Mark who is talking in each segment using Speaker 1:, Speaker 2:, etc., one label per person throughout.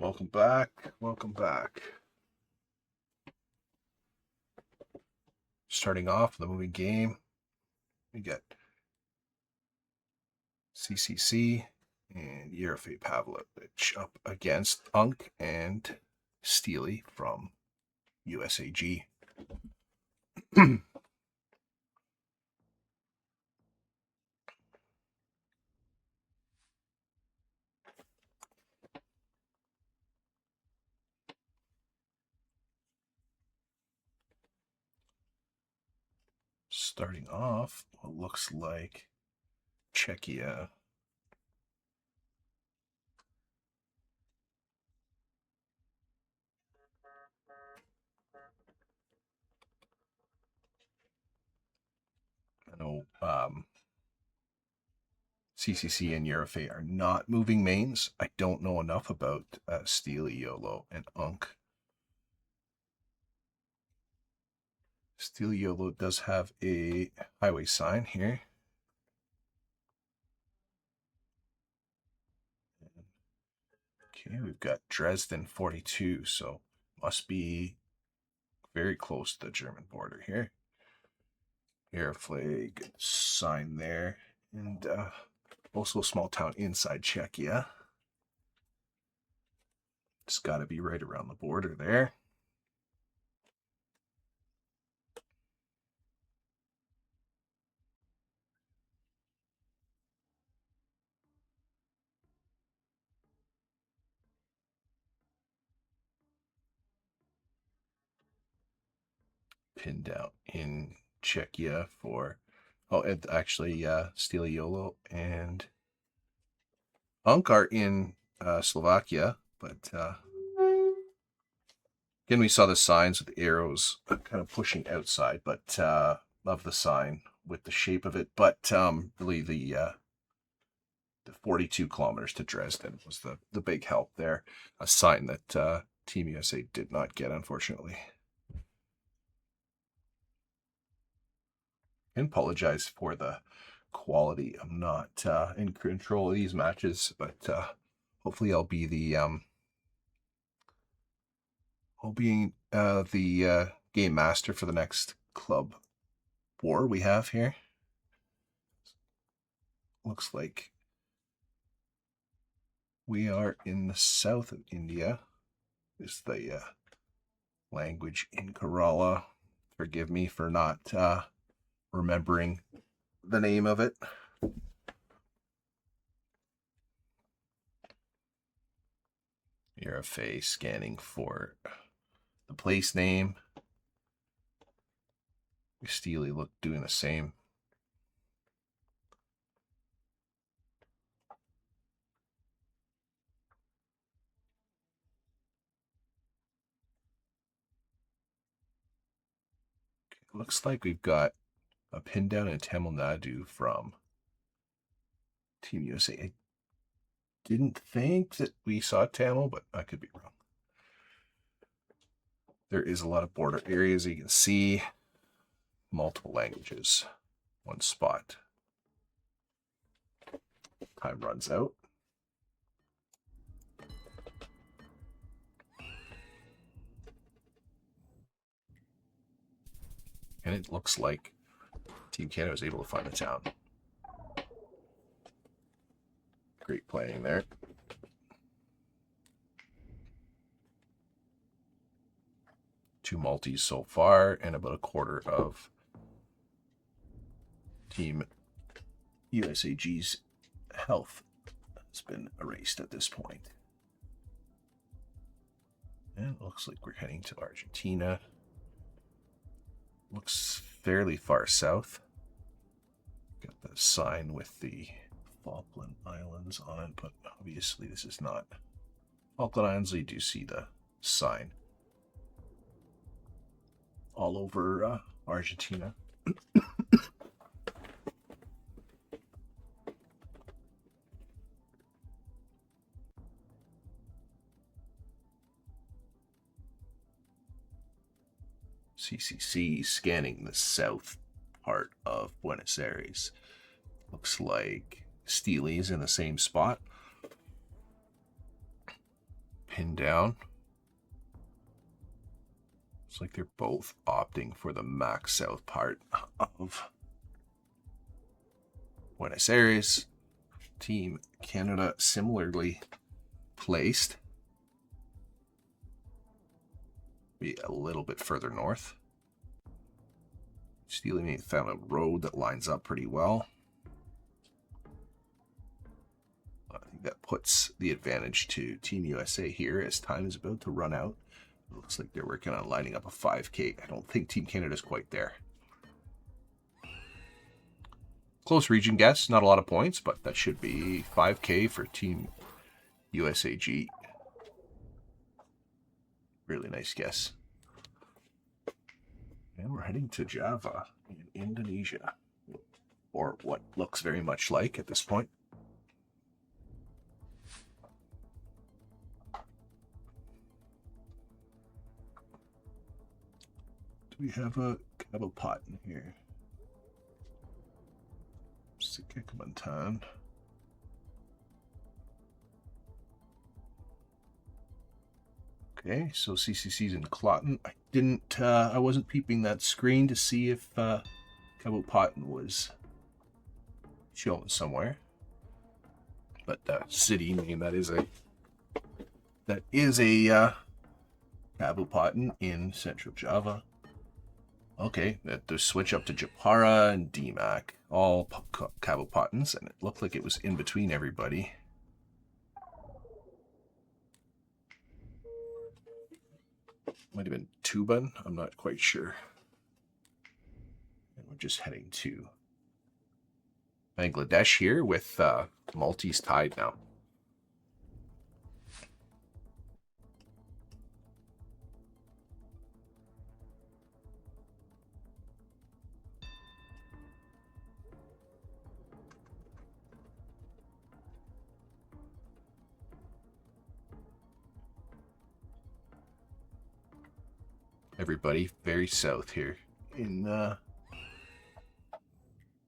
Speaker 1: Welcome back. Welcome back. Starting off the moving game, we got CCC and Yerofey Pavlovich up against Unk and Steely from USAG. Starting off, what looks like Czechia. I know CCC and Yerofey are not moving mains. I don't know enough about Steelyyolo and Unk. Steelyyolo does have a highway sign here. Okay, we've got Dresden 42, so must be very close to the German border here. Air flag sign there, and also a small town inside Czechia. It's got to be right around the border there. Pinned out in Czechia for, and actually Steelyyolo and Unk are in Slovakia, but again, we saw the signs with the arrows kind of pushing outside, but love the sign with the shape of it. But really the 42 kilometers to Dresden was the big help there. A sign that Team USA did not get, unfortunately. And apologize for the quality. I'm not in control of these matches, but hopefully I'll be the game master for the next club war we have here. Looks like we are in the south of India. Is the language in Kerala. Forgive me for not remembering the name of it. Yerofey scanning for the place name. Steely look doing the same. Looks like we've got a pin down in Tamil Nadu from Team USA. I didn't think that we saw Tamil, but I could be wrong. There is a lot of border areas you can see. Multiple languages. One spot. Time runs out. And it looks like Team Canada was able to find the town. Great planning there. Two multis so far, and about a quarter of Team USAG's health has been erased at this point. And it looks like we're heading to Argentina. Looks fairly far south. Got the sign with the Falkland Islands on it, but obviously this is not Falkland Islands. You do see the sign all over Argentina. CCC scanning the south part of Buenos Aires. Looks like Steely's in the same spot. pinned down. Looks like they're both opting for the max south part of Buenos Aires. Team Canada similarly placed. Be a little bit further north. Steelyyolo found a road that lines up pretty well. I think that puts the advantage to Team USA here as time is about to run out. It looks like they're working on lining up a 5K. I don't think Team Canada's quite there. Close region guess, not a lot of points, but that should be 5K for Team USAG. Really nice guess. And we're heading to Java in Indonesia, or what looks very much like at this point. Do we have a pot in here? Kalimantan. Okay, so CCC's in Clotten. I wasn't peeping that screen to see if Kabupaten was shown somewhere. But city name, that is a Kabupaten in Central Java. Okay, there's switch up to Japara and DMAC, all Kabupatens, and it looked like it was in between everybody. Might have been Tuban, I'm not quite sure. And we're just heading to Bangladesh here with Maltese tied now. Everybody very south here in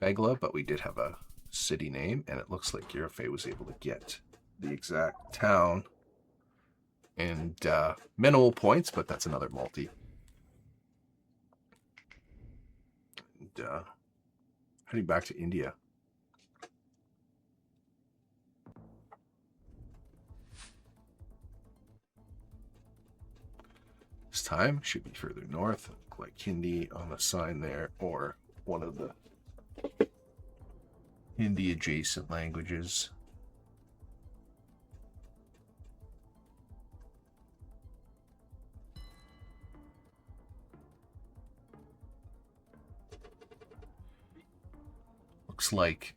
Speaker 1: Bangla, but we did have a city name, and it looks like Yerofey was able to get the exact town and minimal points, but that's another multi. And heading back to India. This time should be further north, like Hindi on the sign there, or one of the Hindi adjacent languages. Looks like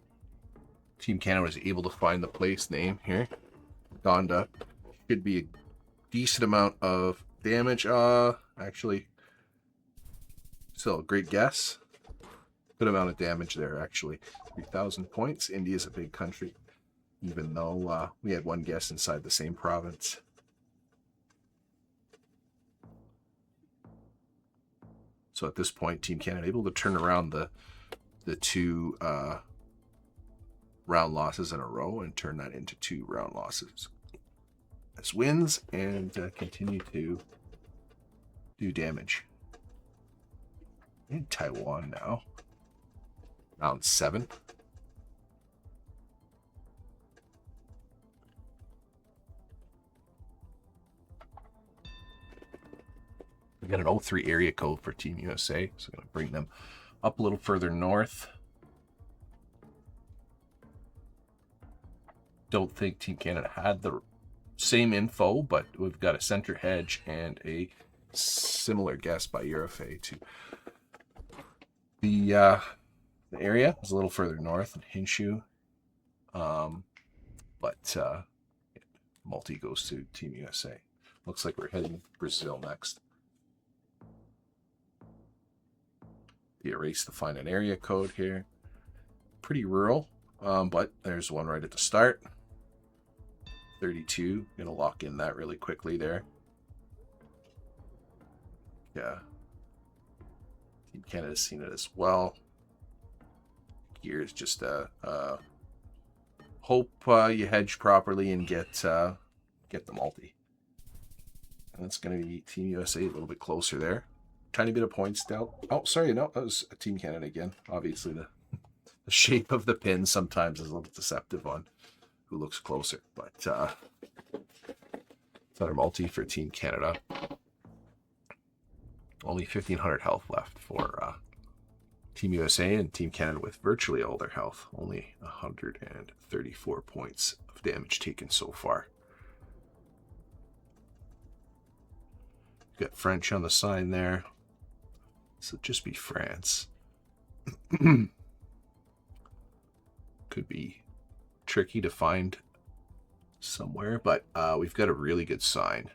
Speaker 1: Team Canada was able to find the place name here. Donda. Should be a decent amount of damage. Actually, still a great guess. Good amount of damage there, actually. 3,000 points. India's a big country, even though we had one guess inside the same province. So at this point, Team Canada able to turn around the two round losses in a row and turn that into 2 round losses as wins and continue to do damage. In Taiwan now. Round 7. We got an 03 area code for Team USA, so I'm going to bring them up a little further north. Don't think Team Canada had the same info, but we've got a center hedge and a similar guess by Yerofey to the area is a little further north in Hinshu, but multi goes to Team USA. Looks like we're heading Brazil next. The erase to find an area code here. Pretty rural, but there's one right at the start. 32. Gonna lock in that really quickly there. Yeah. Team Canada's seen it as well. Here's just hope you hedge properly and get the multi. That's going to be Team USA a little bit closer there. Tiny bit of points down. Oh, sorry, no, that was Team Canada again. Obviously, the shape of the pin sometimes is a little deceptive on who looks closer. But it's another multi for Team Canada. Only 1,500 health left for Team USA, and Team Canada with virtually all their health. Only 134 points of damage taken so far. Got French on the sign there. So just be France. Could be tricky to find somewhere, but we've got a really good sign.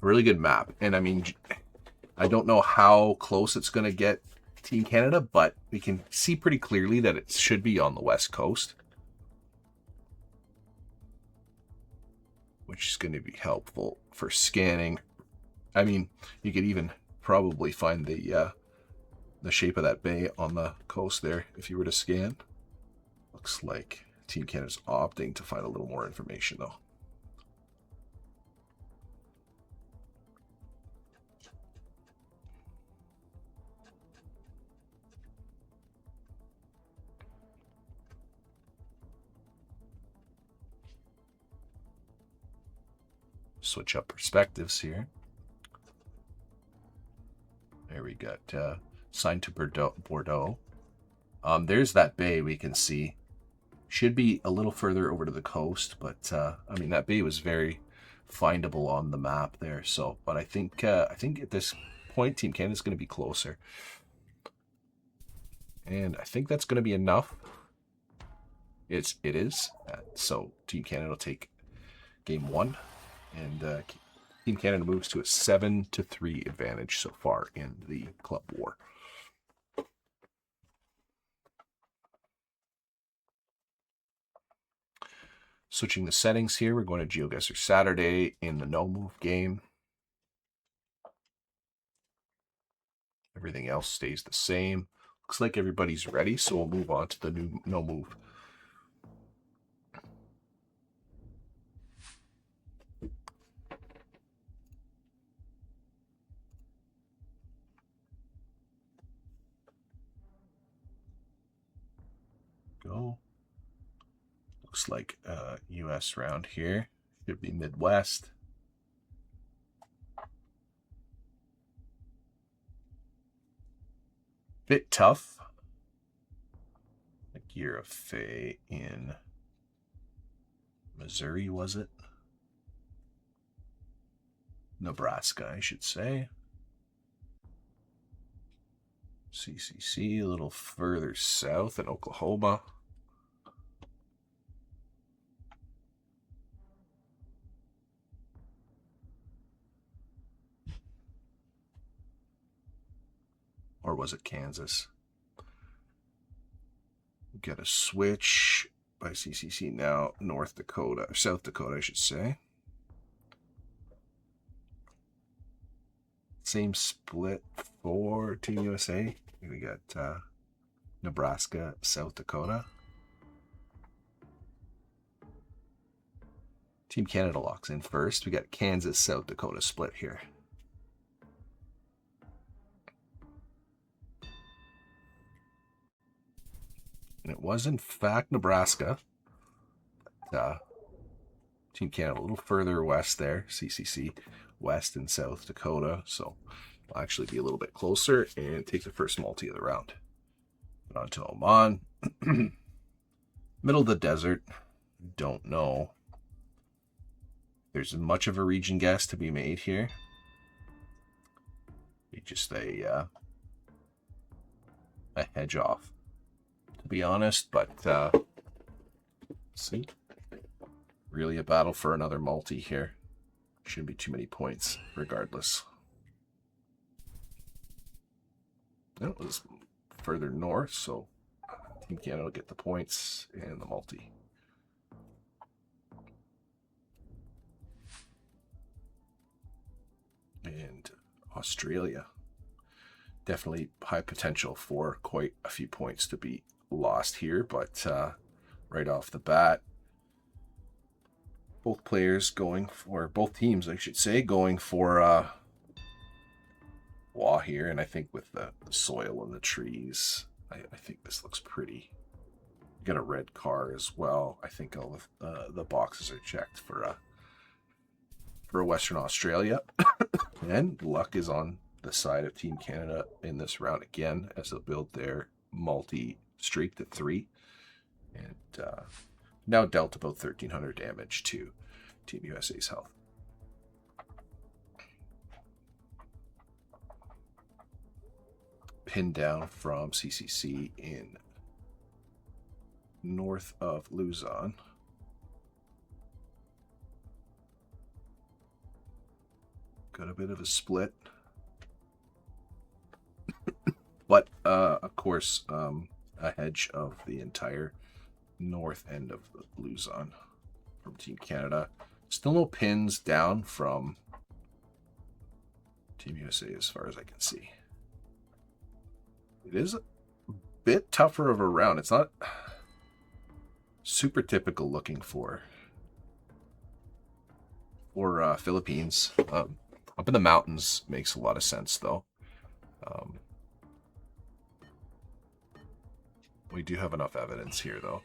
Speaker 1: A really good map. And I mean, I don't know how close it's going to get Team Canada, but we can see pretty clearly that it should be on the west coast, which is going to be helpful for scanning. I mean, you could even probably find the shape of that bay on the coast there if you were to scan. Looks like Team Canada's opting to find a little more information, though. Switch up perspectives here. There we got sign to Bordeaux. There's that bay we can see. Should be a little further over to the coast, but I mean, that bay was very findable on the map there. So, but I think at this point, Team Canada is going to be closer, and I think that's going to be enough. It is. So Team Canada will take game 1, and Team Canada moves to a 7-3 advantage so far in the club war. Switching the settings here, we're going to GeoGuessr Saturday in the no move game. Everything else stays the same. Looks like everybody's ready, so we'll move on to the new no move. Go. Looks like US round here. Should be Midwest. Bit tough. Like Yerofey in Missouri, was it? Nebraska, I should say. CCC, a little further south in Oklahoma. Or was it Kansas? We got a switch by CCC now, North Dakota, or South Dakota, I should say. Same split for Team USA. We got Nebraska, South Dakota. Team Canada locks in first. We got Kansas, South Dakota split here. And it was, in fact, Nebraska. Team Canada a little further west there. CCC, West and South Dakota. So we'll actually be a little bit closer and take the first multi of the round. On to Oman. Middle of the desert. Don't know. There's much of a region guess to be made here. Be just a hedge off, to be honest, but see, really a battle for another multi here. Shouldn't be too many points regardless. It was further north, so Team Canada will get the points and the multi. And Australia, definitely high potential for quite a few points to be lost here, but right off the bat, Both players going for, both teams, I should say, going for wah here. And I think with the soil and the trees, I think this looks pretty. Got a red car as well. I think all of the boxes are checked for Western Australia. And luck is on the side of Team Canada in this round again, as they'll build their multi-streak to 3. And now dealt about 1,300 damage to Team USA's health. Pinned down from CCC in north of Luzon. Got a bit of a split. But, of course, a hedge of the entire north end of Luzon from Team Canada. Still no pins down from Team USA as far as I can see. It is a bit tougher of a round. It's not super typical looking for Philippines. Up in the mountains makes a lot of sense, though. We do have enough evidence here, though,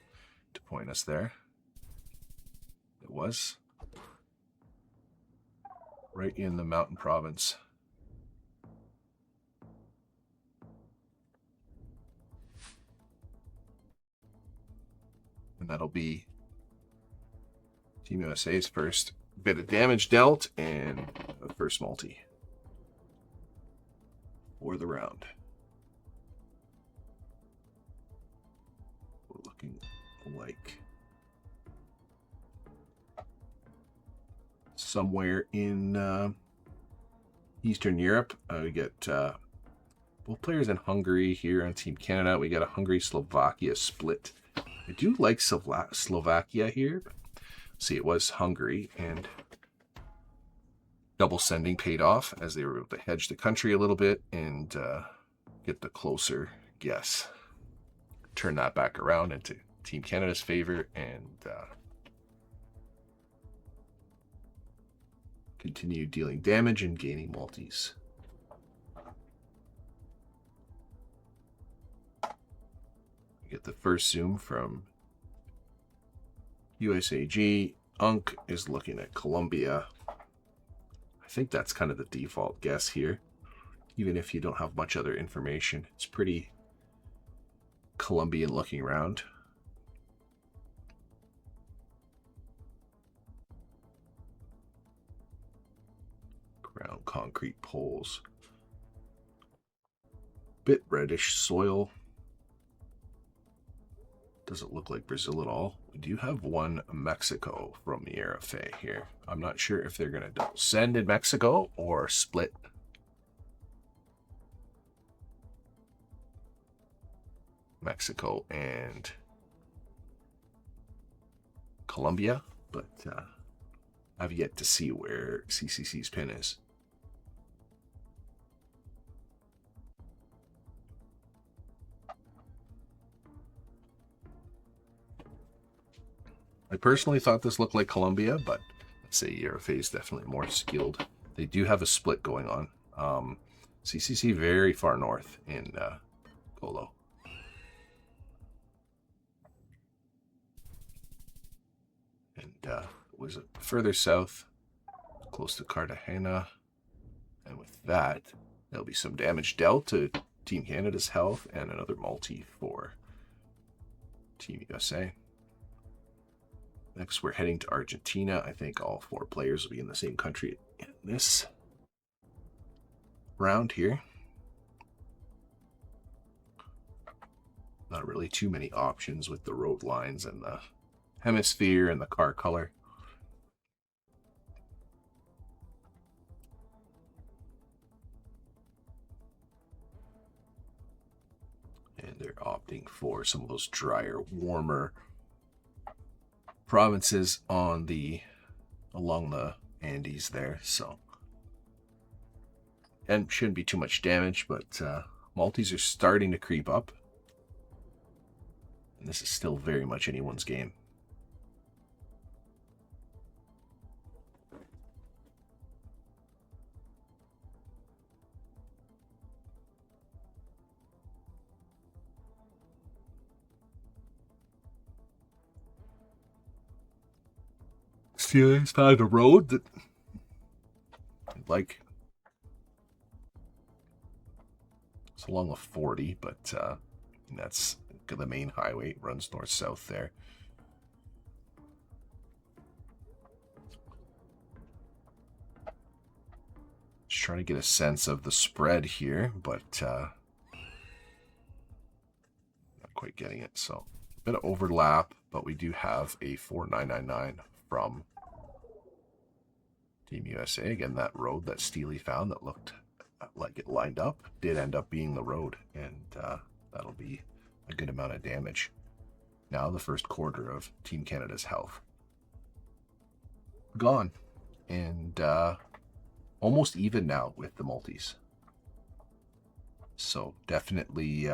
Speaker 1: to point us there. It was right in the mountain province. And that'll be Team USA's first bit of damage dealt and the first multi for the round. We're looking like somewhere in Eastern Europe. We get both players in Hungary here on Team Canada. We got a Hungary-Slovakia split. I do like Slovakia here. See, it was Hungary, and double sending paid off as they were able to hedge the country a little bit and get the closer guess. Turn that back around into Team Canada's favor and continue dealing damage and gaining multis. Get the first zoom from USAG. Unk is looking at Colombia. I think that's kind of the default guess here. Even if you don't have much other information, it's pretty Colombian looking round. Ground concrete poles. Bit reddish soil. Doesn't look like Brazil at all. We do have one Mexico from Yerofey here. I'm not sure if they're going to double send in Mexico or split. Mexico and Colombia, but I've yet to see where CCC's pin is. I personally thought this looked like Colombia, but let's say Yerofey is definitely more skilled. They do have a split going on. CCC very far north in Colo. And was it further south, close to Cartagena. And with that, there'll be some damage dealt to Team Canada's health and another multi for Team USA. Next, we're heading to Argentina. I think all 4 players will be in the same country in this round here. Not really too many options with the road lines and the hemisphere and the car color. And they're opting for some of those drier, warmer provinces on along the Andes there, so and shouldn't be too much damage, but multis are starting to creep up, and this is still very much anyone's game. Steelly's found a road that I'd like. It's along with 40, but that's the main highway. It runs north-south there. Just trying to get a sense of the spread here, but not quite getting it. So a bit of overlap, but we do have a 4999 from Team USA. Again, that road that Steely found that looked like it lined up did end up being the road, and that'll be a good amount of damage. Now the first quarter of Team Canada's health gone, and almost even now with the multis. So definitely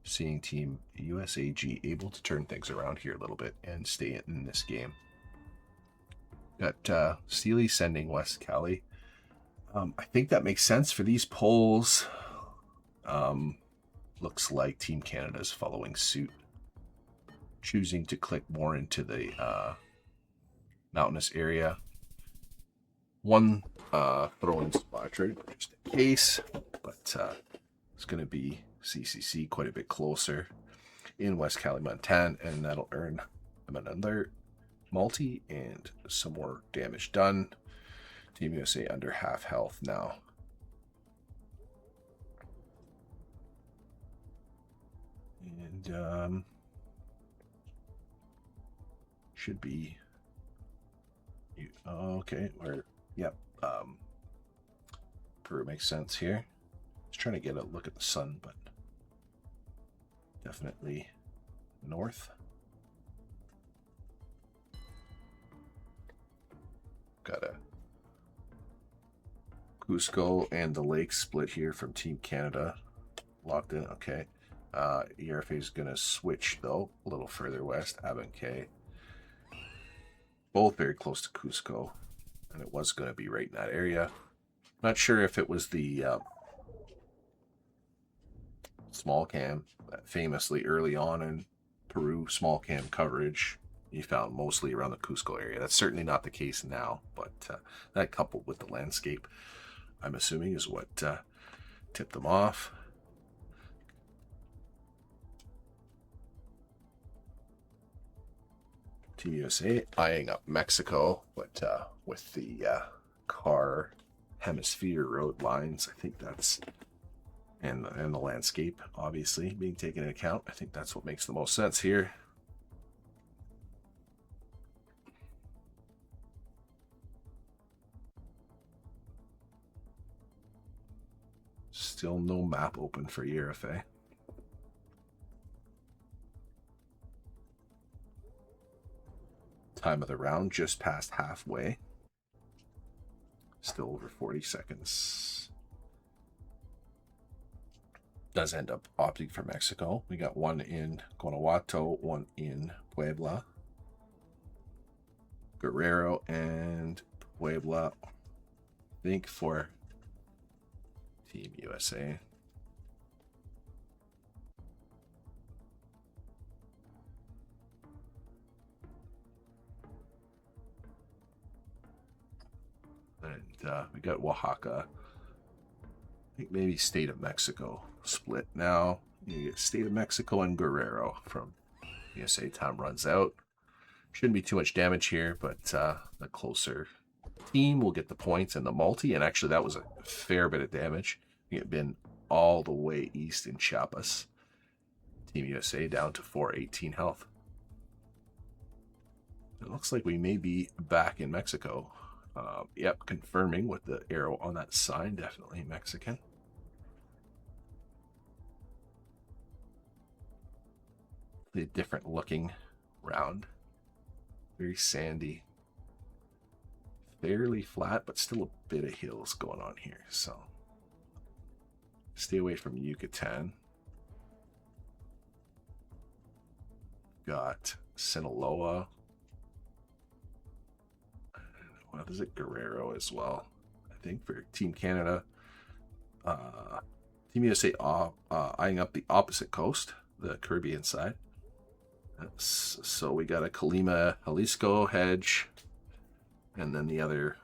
Speaker 1: seeing Team USAG able to turn things around here a little bit and stay in this game. Got Steely sending West Cali. I think that makes sense for these polls. Looks like Team Canada is following suit, choosing to click more into the mountainous area. One throwing spot trade just in case, but it's going to be CCC quite a bit closer in West Cali, Montana, and that'll earn them another multi and some more damage done. Team USA under half health now. And should be okay. Where yep. Peru makes sense here. Just trying to get a look at the sun, but definitely north. Got a Cusco and the lake split here from Team Canada. Locked in, okay. Yerofey is going to switch, though, a little further west. Abancay. Both very close to Cusco, and it was going to be right in that area. Not sure if it was the small cam that famously early on in Peru small cam coverage you found mostly around the Cusco area. That's certainly not the case now, but that coupled with the landscape, I'm assuming, is what tipped them off. Team USA eyeing up Mexico, but with the car hemisphere road lines, I think that's, and the landscape obviously being taken into account, I think that's what makes the most sense here. Still no map open for Yerofey. Time of the round just past halfway. Still over 40 seconds. Does end up opting for Mexico. We got one in Guanajuato, one in Puebla, Guerrero, and Puebla, I think, for Team USA. And we got Oaxaca. I think maybe State of Mexico split now. You get State of Mexico and Guerrero from USA. Time runs out. Shouldn't be too much damage here, but the closer team will get the points and the multi. And actually, that was a fair bit of damage. We had been all the way east in Chiapas. Team USA down to 418 health. It looks like we may be back in Mexico. Yep, confirming with the arrow on that sign, definitely Mexican. The different looking round. Very sandy. Fairly flat, but still a bit of hills going on here. So stay away from Yucatan. Got Sinaloa. What is it? Guerrero as well. I think for Team Canada. Team USA eyeing up the opposite coast, the Caribbean side. So we got a Colima, Jalisco hedge. and then the other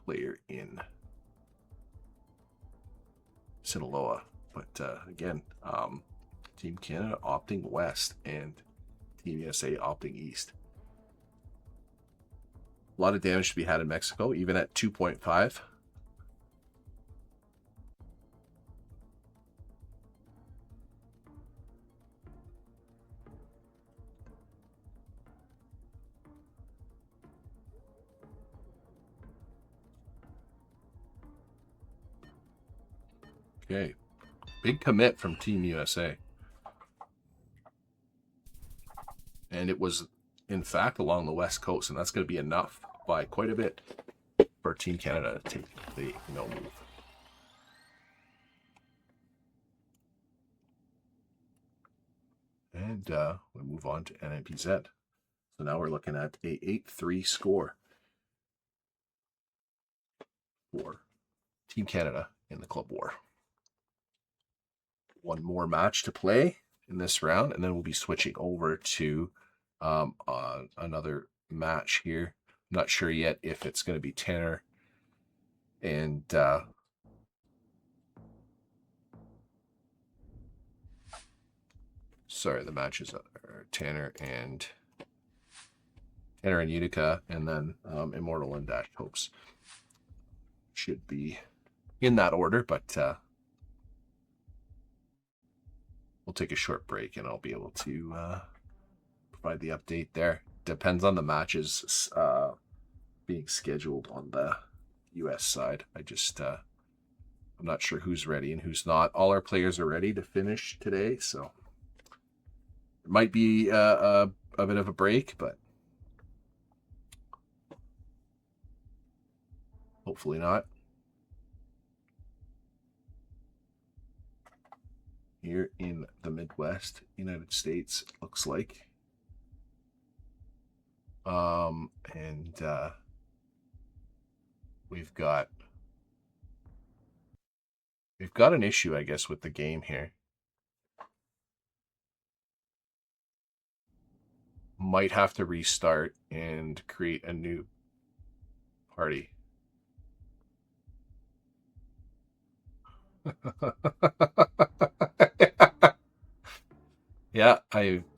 Speaker 1: player in Sinaloa. But again, Team Canada opting west and Team USA opting east. A lot of damage to be had in Mexico, even at 2.5. Okay, big commit from Team USA. And it was, in fact, along the west coast, and that's going to be enough by quite a bit for Team Canada to take the no move. And we move on to NMPZ. So now we're looking at a 8-3 score for Team Canada in the Club War. One more match to play in this round, and then we'll be switching over to another match here. I'm not sure yet if it's going to be Tanner and sorry, the matches are Tanner and Utica, and then Immortol and dashedhopes. Should be in that order, but we'll take a short break and I'll be able to provide the update there. Depends on the matches being scheduled on the US side. I'm not sure who's ready and who's not. All our players are ready to finish today, so it might be a bit of a break, but hopefully not. Here in the Midwest, United States, it looks like. And we've got an issue, I guess, with the game here. Might have to restart and create a new party. Yeah,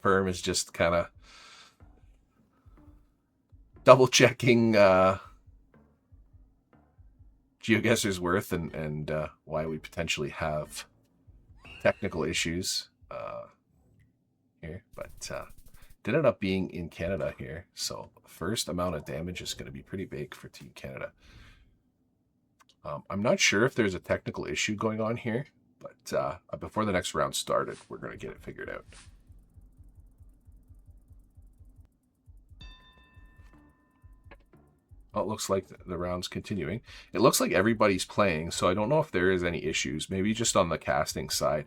Speaker 1: Firm is just kind of double checking GeoGuessr's worth and why we potentially have technical issues here, but did end up being in Canada here, so first amount of damage is going to be pretty big for Team Canada. I'm not sure if there's a technical issue going on here, but before the next round started, we're going to get it figured out. Oh, it looks like the round's continuing. It looks like everybody's playing, so I don't know if there is any issues. Maybe just on the casting side.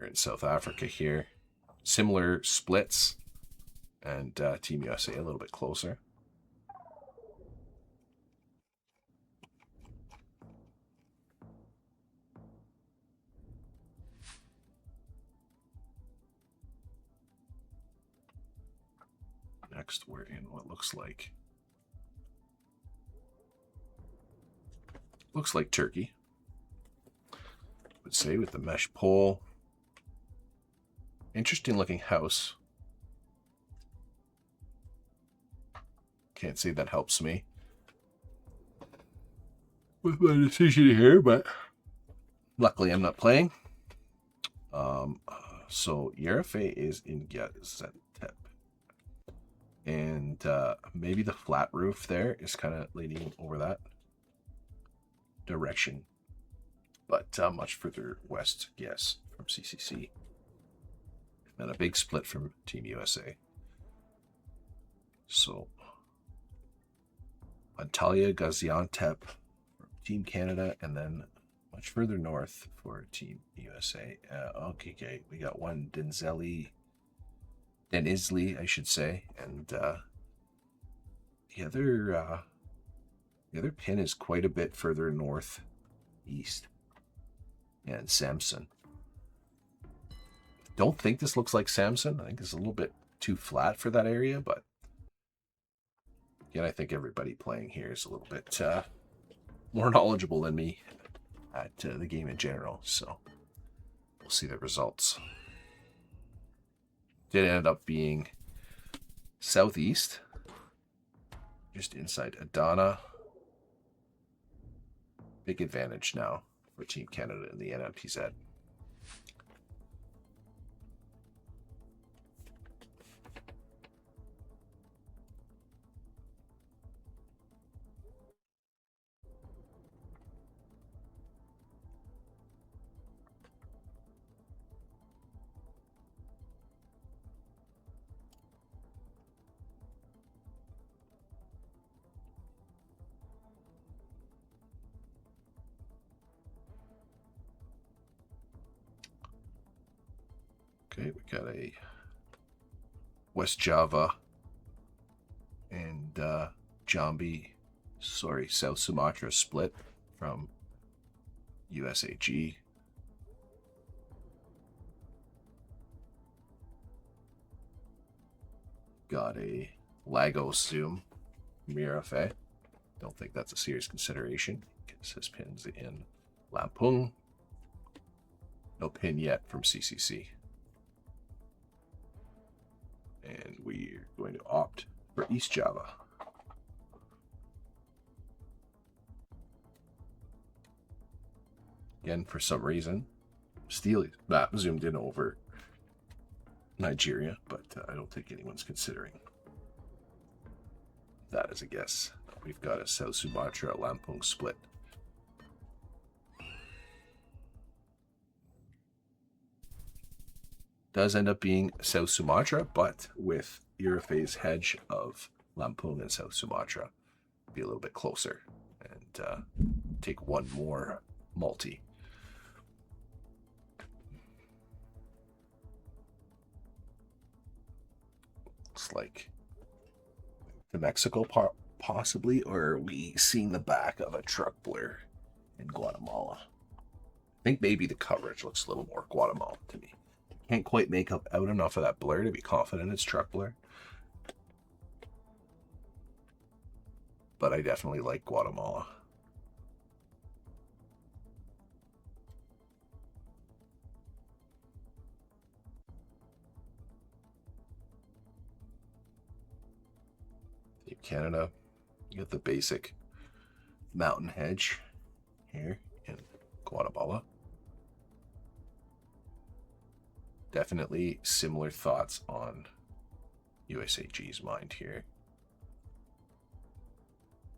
Speaker 1: We're in South Africa here. Similar splits. And Team USA a little bit closer. Next, we're in what looks like Turkey. I would say with the mesh pole. Interesting looking house. Can't say that helps me with my decision here, but luckily I'm not playing. So Yerofey is in Gaziantep. And maybe the flat roof there is kind of leaning over that direction. But much further west, yes, from CCC. And a big split from Team USA. So Antalya, Gaziantep for Team Canada, and then much further north for Team USA. Okay, we got one Denizli, I should say, and the other pin is quite a bit further northeast, and Samson. Don't think this looks like Samson. I think it's a little bit too flat for that area, but again, I think everybody playing here is a little bit more knowledgeable than me at the game in general, so we'll see the results. Did end up being southeast, just inside Adana. Big advantage now for Team Canada in the NMPZ. Okay, we got a West Java and South Sumatra split from USAG. Got a Lagos Zoom from Yerofey. Don't think that's a serious consideration. Gets his pins in Lampung. No pin yet from CCC. And we're going to opt for East Java. Again, for some reason, Steely zoomed in over Nigeria, but I don't think anyone's considering that as a guess. We've got a South Sumatra Lampung split. Does end up being South Sumatra, but with Yerofey's hedge of Lampung and South Sumatra, be a little bit closer and take one more multi. Looks like the Mexico possibly, or are we seeing the back of a truck blur in Guatemala? I think maybe the coverage looks a little more Guatemala to me. Can't quite make out enough of that blur to be confident it's truck blur. But I definitely like Guatemala. Team Canada, you got the basic mountain hedge here in Guatemala. Definitely similar thoughts on USAG's mind here.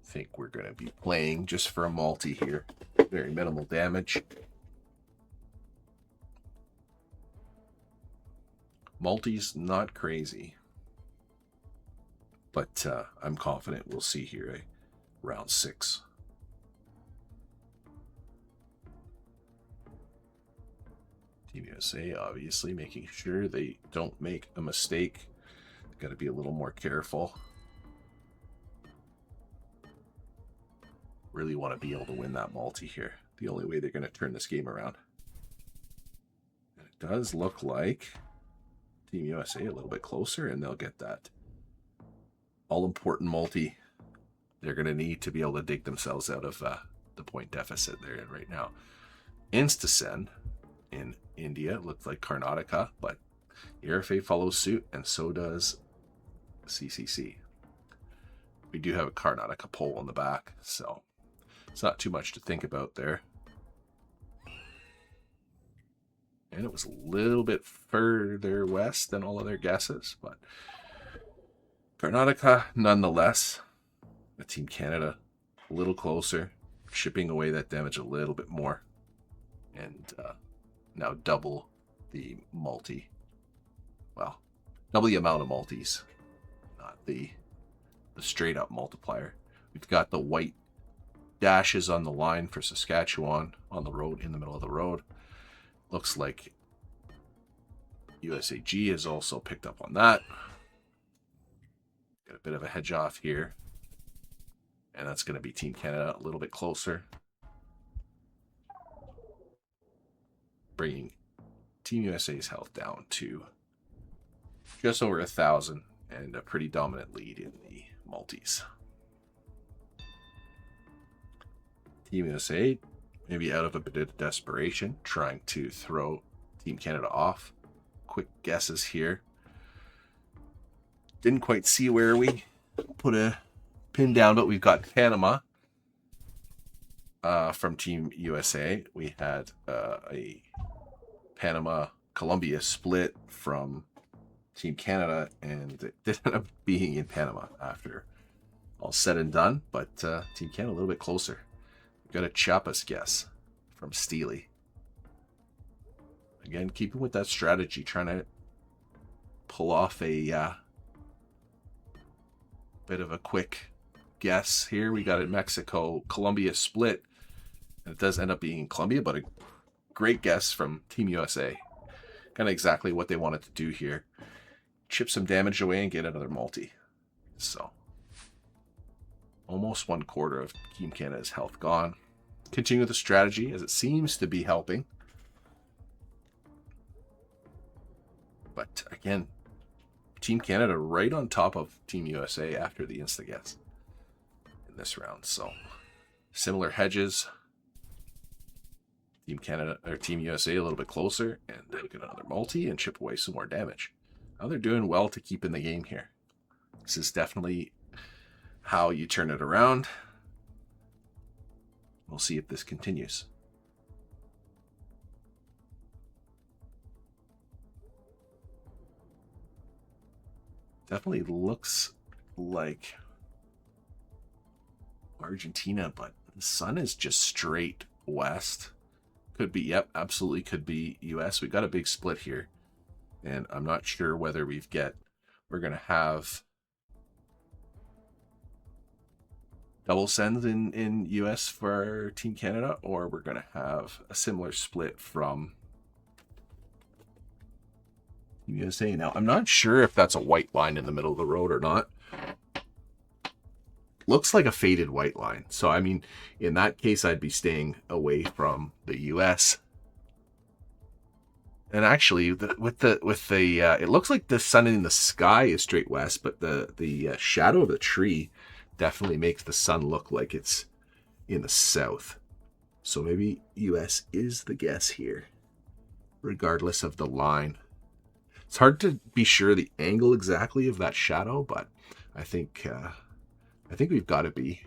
Speaker 1: Think we're going to be playing just for a multi here. Very minimal damage. Multi's not crazy. But I'm confident we'll see here a round 6. Team USA obviously making sure they don't make a mistake. Got to be a little more careful. Really want to be able to win that multi here. The only way they're going to turn this game around. And it does look like Team USA a little bit closer, and they'll get that all-important multi they're going to need to be able to dig themselves out of the point deficit they're in right now. Instasend in India looks like Karnataka, but Yerofey follows suit, and so does CCC. We do have a Karnataka pole on the back, so it's not too much to think about there. And it was a little bit further west than all other guesses, but Karnataka nonetheless. Team Canada a little closer, shipping away that damage a little bit more, and now double the multi. Well, double the amount of multis, not the straight up multiplier. We've got the white dashes on the line for Saskatchewan on the road, in the middle of the road. Looks like USAG has also picked up on that. Got a bit of a hedge off here. And that's going to be Team Canada a little bit closer. Bringing Team USA's health down to just over 1,000 and a pretty dominant lead in the multis. Team USA, maybe out of a bit of desperation, trying to throw Team Canada off. Quick guesses here. Didn't quite see where we put a pin down, but we've got Panama from Team USA. We had a Panama-Colombia split from Team Canada, and it did end up being in Panama after all said and done, but Team Canada a little bit closer. We've got a Chiapas guess from Steely. Again, keeping with that strategy, trying to pull off a bit of a quick guess here. We got a Mexico-Colombia split, and it does end up being Colombia, but a great guess from Team USA. Kind of exactly what they wanted to do here. Chip some damage away and get another multi. So, almost 1/4 of Team Canada's health gone. Continue the strategy as it seems to be helping. But again, Team Canada right on top of Team USA after the insta-guess in this round. So, similar hedges. Team Canada or Team USA a little bit closer, and they get another multi and chip away some more damage. Now they're doing well to keep in the game here. This is definitely how you turn it around. We'll see if this continues. Definitely looks like Argentina, but the sun is just straight west. Could be, yep, absolutely could be US. We've got a big split here, and I'm not sure whether we're going to have double sends in US for Team Canada, or we're going to have a similar split from USA. Now, I'm not sure if that's a white line in the middle of the road or not. Looks like a faded white line. So, I mean, in that case, I'd be staying away from the US. And actually, it looks like the sun in the sky is straight west, but the shadow of the tree definitely makes the sun look like it's in the south. So maybe US is the guess here, regardless of the line. It's hard to be sure the angle exactly of that shadow, but I think we've got to be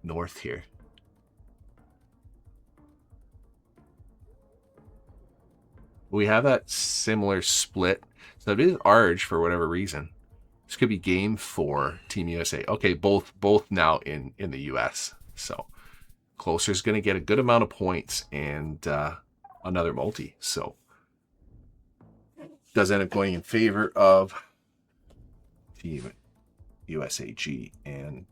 Speaker 1: north here. We have that similar split. So it is Arge for whatever reason. This could be game for Team USA. Okay, both now in the US. So closer is going to get a good amount of points and another multi. So does end up going in favor of Team USAG, and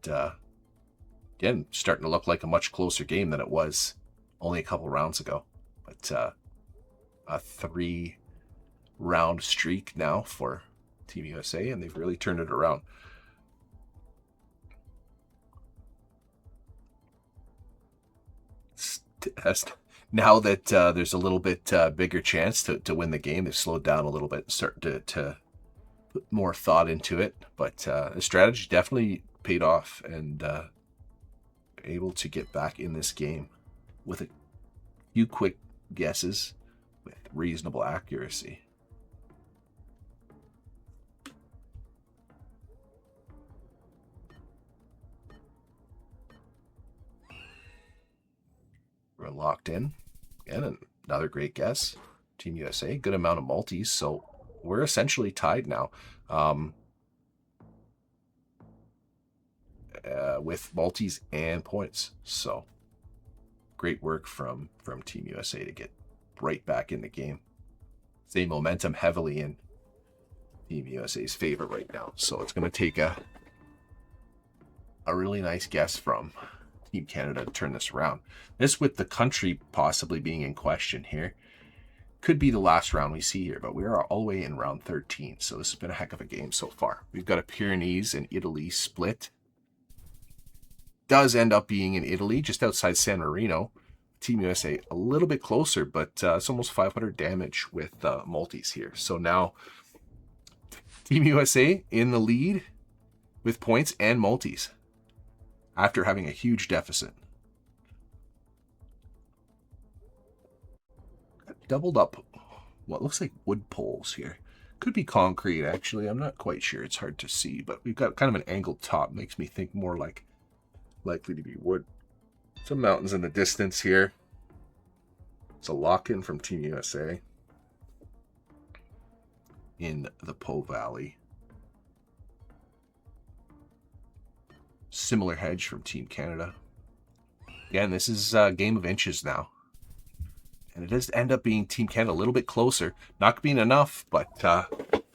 Speaker 1: again, starting to look like a much closer game than it was only a couple rounds ago. But a 3-round streak now for Team USA, and they've really turned it around. Now that there's a little bit bigger chance to win the game, they've slowed down a little bit and started to put more thought into it. But the strategy definitely paid off, and able to get back in this game with a few quick guesses with reasonable accuracy. We're locked in. Again, another great guess. Team USA, good amount of multis, so we're essentially tied now. With multis and points. So great work from Team USA to get right back in the game. Same momentum heavily in Team USA's favor right now. So it's going to take a really nice guess from Team Canada to turn this around. This, with the country possibly being in question here, could be the last round we see here, but we are all the way in round 13. So this has been a heck of a game so far. We've got a Pyrenees and Italy split. Does end up being in Italy, just outside San Marino. Team USA a little bit closer, but it's almost 500 damage with multis here. So now Team USA in the lead with points and multis after having a huge deficit. Doubled up what looks like wood poles here. Could be concrete, actually. I'm not quite sure. It's hard to see, but we've got kind of an angled top. Makes me think more like likely to be wood. Some mountains in the distance here. It's a lock-in from Team USA in the Po Valley. Similar hedge from Team Canada. Again, this is a game of inches now. And it does end up being Team Canada a little bit closer. Not being enough, but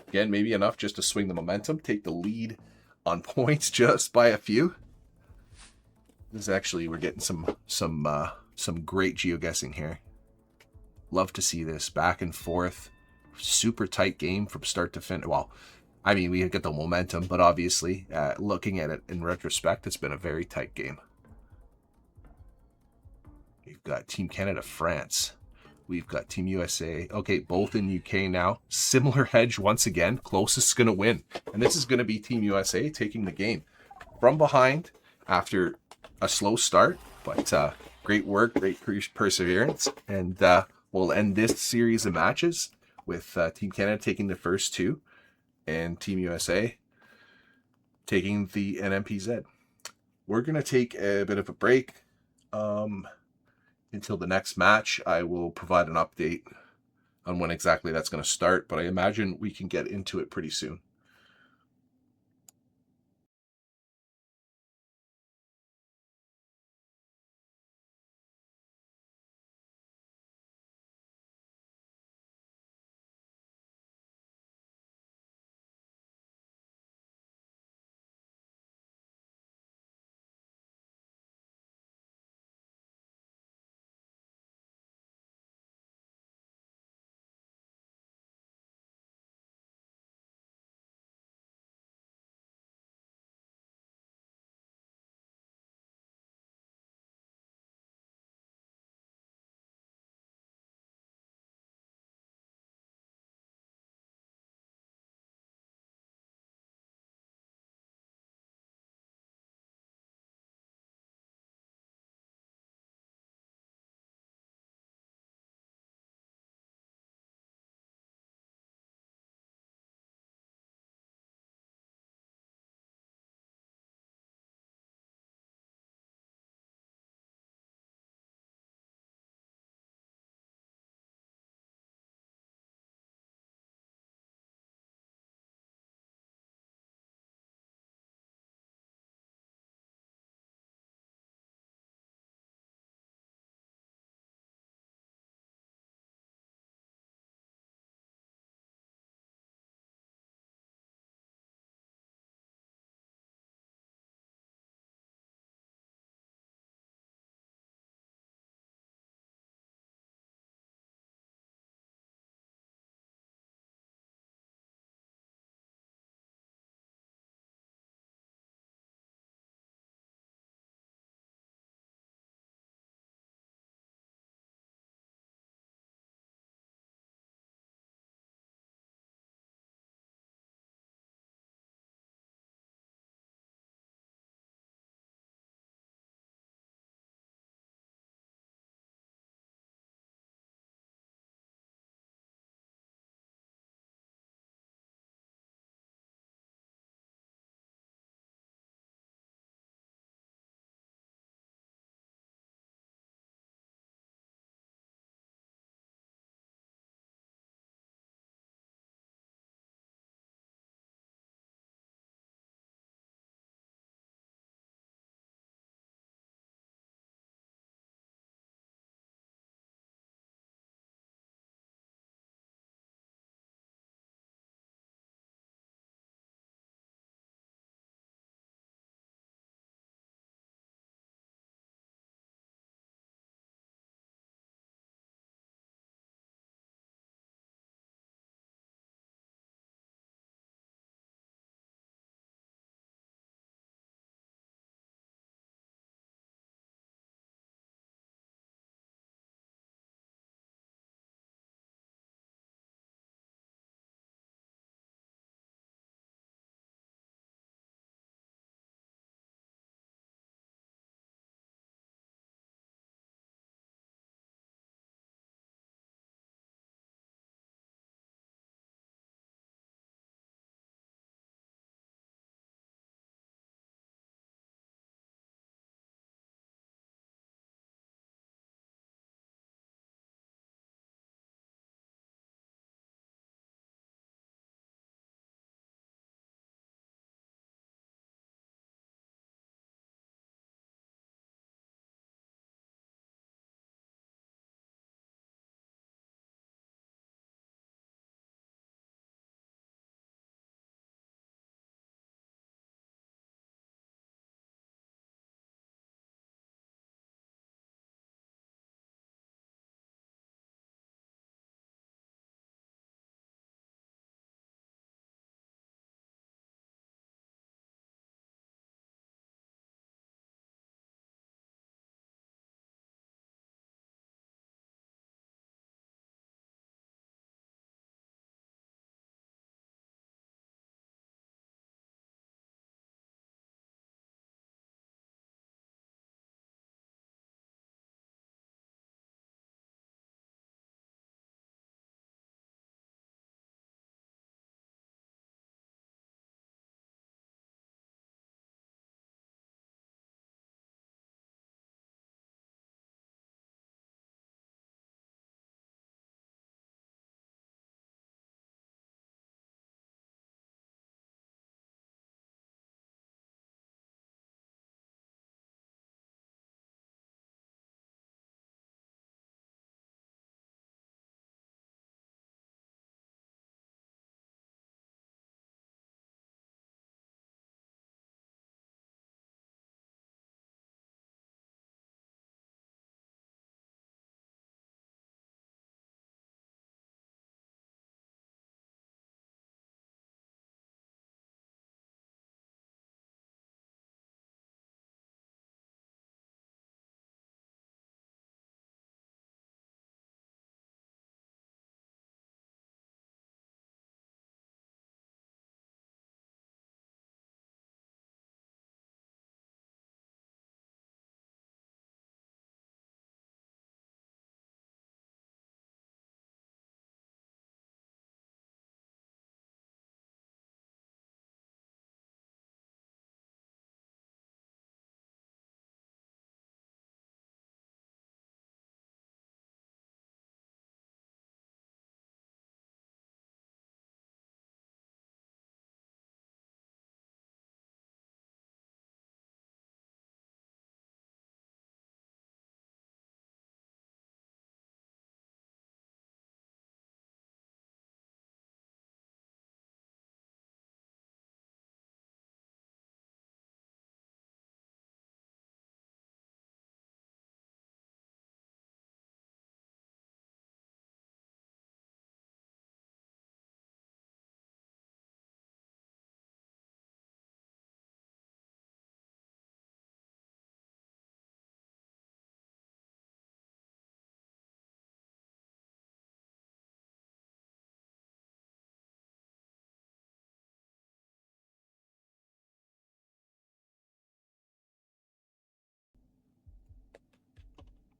Speaker 1: again, maybe enough just to swing the momentum, take the lead on points just by a few. This is actually, we're getting some great geoguessing here. Love to see this back and forth. Super tight game from start to finish. Well, I mean, we get the momentum, but obviously, looking at it in retrospect, it's been a very tight game. We've got Team Canada, France. We've got Team USA. Okay, both in UK now. Similar hedge once again. Closest is going to win. And this is going to be Team USA taking the game from behind after a slow start. But great work, great perseverance. And we'll end this series of matches with Team Canada taking the first two and Team USA taking the NMPZ. We're going to take a bit of a break. Until the next match, I will provide an update on when exactly that's going to start, but I imagine we can get into it pretty soon.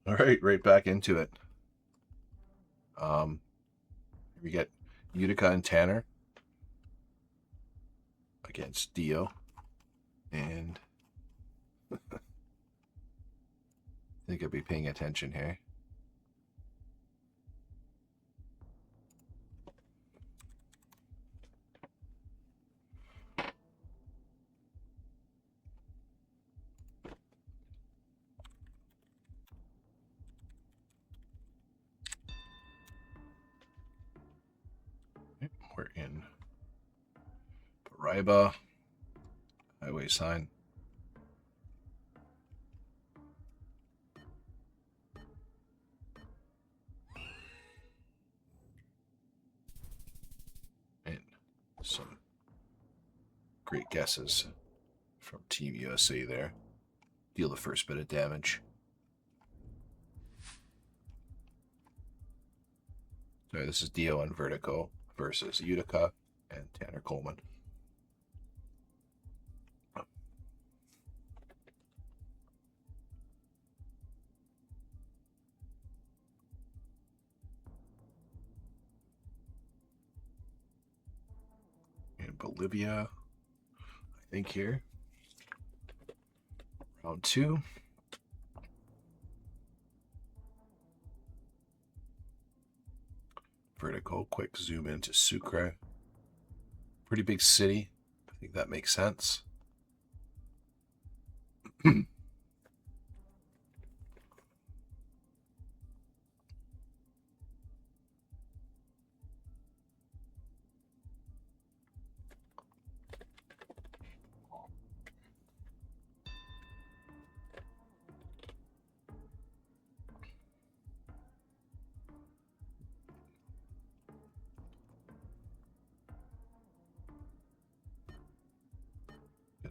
Speaker 1: All right, right back into it. We get Utica and Tanner against Dio, and I think I'll be paying attention here. We're in Paraiba, highway sign. And some great guesses from Team USA there. Deal the first bit of damage. So this is Dio and Vertigo versus Utica and Tanner Coleman. In Bolivia, I think here. Round 2. Vertigo, quick zoom into Sucre. Pretty big city. I think that makes sense.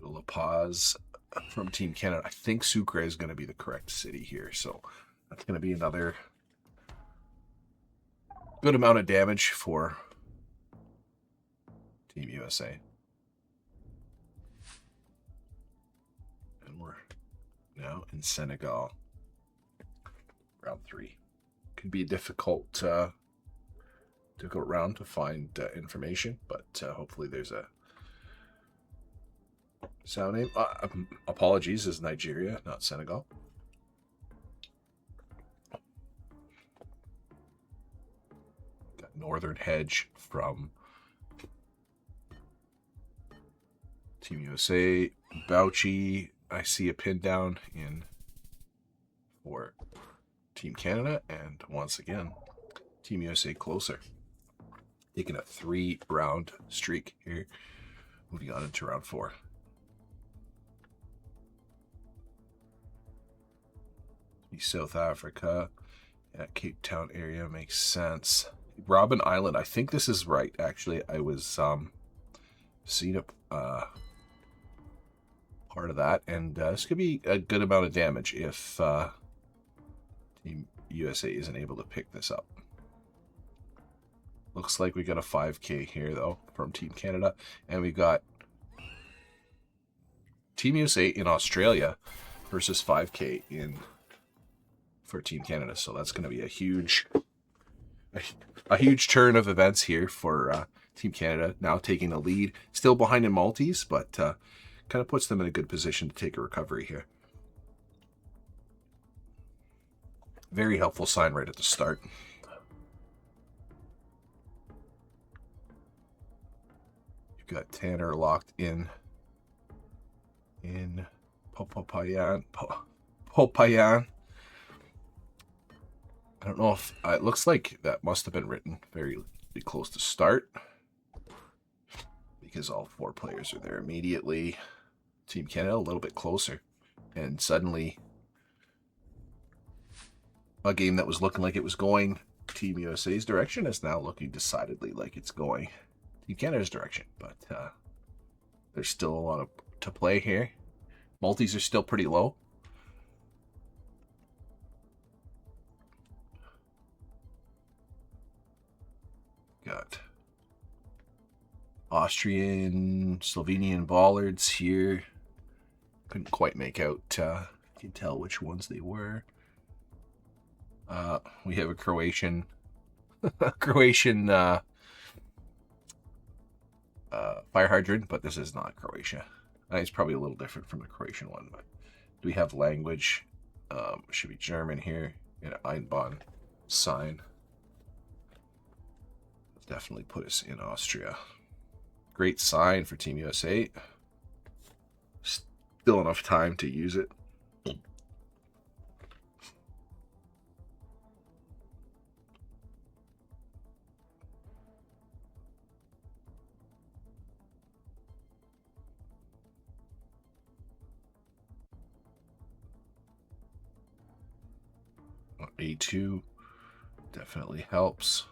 Speaker 1: La Paz from Team Canada. I think Sucre is going to be the correct city here, so that's going to be another good amount of damage for Team USA. And we're now in Senegal. Round 3. Could be a difficult round to find information, but hopefully there's a sound name. Apologies, is Nigeria, not Senegal. Got Northern Hedge from Team USA. Bouchy, I see a pin down in for Team Canada, and once again, Team USA closer. Taking a 3-round streak here. Moving on into round 4. South Africa, Cape Town area makes sense. Robben Island, I think this is right. Actually, I was seeing a part of that, and this could be a good amount of damage if Team USA isn't able to pick this up. Looks like we got a 5K here though from Team Canada, and we got Team USA in Australia versus 5K in for Team Canada. So that's going to be a huge turn of events here for Team Canada, now taking the lead, still behind in multis, but kind of puts them in a good position to take a recovery here. Very helpful sign right at the start. You've got Tanner locked in Popayan. I don't know if it looks like that must have been written very close to start because all 4 players are there immediately. Team Canada a little bit closer, and suddenly a game that was looking like it was going Team USA's direction is now looking decidedly like it's going Team Canada's direction. But there's still a lot to play here. Multis are still pretty low. Got Austrian, Slovenian bollards here. Couldn't quite make out, you can tell which ones they were. We have a Croatian fire hydrant, but this is not Croatia. It's probably a little different from the Croatian one. But do we have language? Should be German here. An Einbahn sign. Definitely put us in Austria. Great sign for Team USA. Still enough time to use it. A2 definitely helps.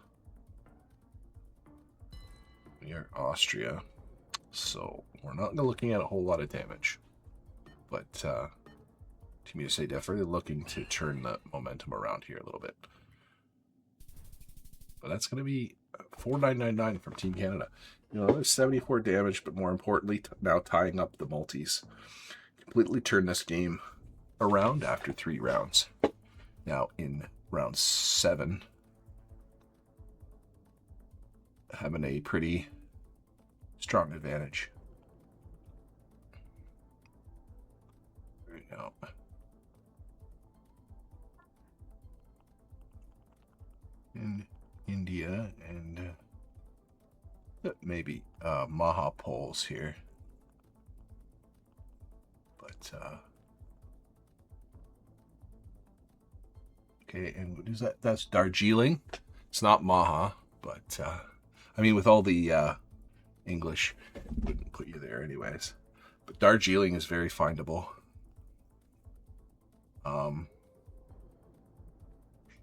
Speaker 1: We are Austria, so we're not looking at a whole lot of damage. But Team USA definitely looking to turn the momentum around here a little bit. But that's going to be 4999 from Team Canada. You know, there's 74 damage, but more importantly, now tying up the multis. Completely turn this game around after 3 rounds. Now in round 7, having a pretty strong advantage. There we go. In India and maybe Maha Poles here. But okay, and what is that? That's Darjeeling. It's not Maha, but I mean, with all the English, wouldn't put you there anyways. But Darjeeling is very findable.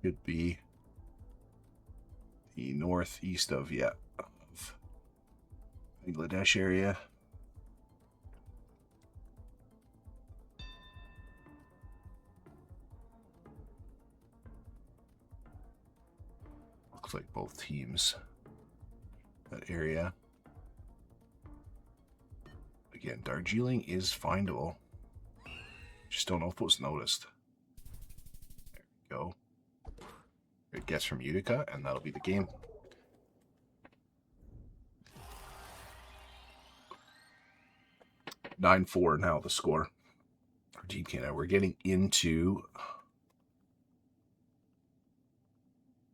Speaker 1: Should be the northeast of Bangladesh area. Looks like both teams that area. Again, Darjeeling is findable. Just don't know if it was noticed. There we go. It gets from Utica, and that'll be the game. (9-4) now the score for Team Canada. We're getting into,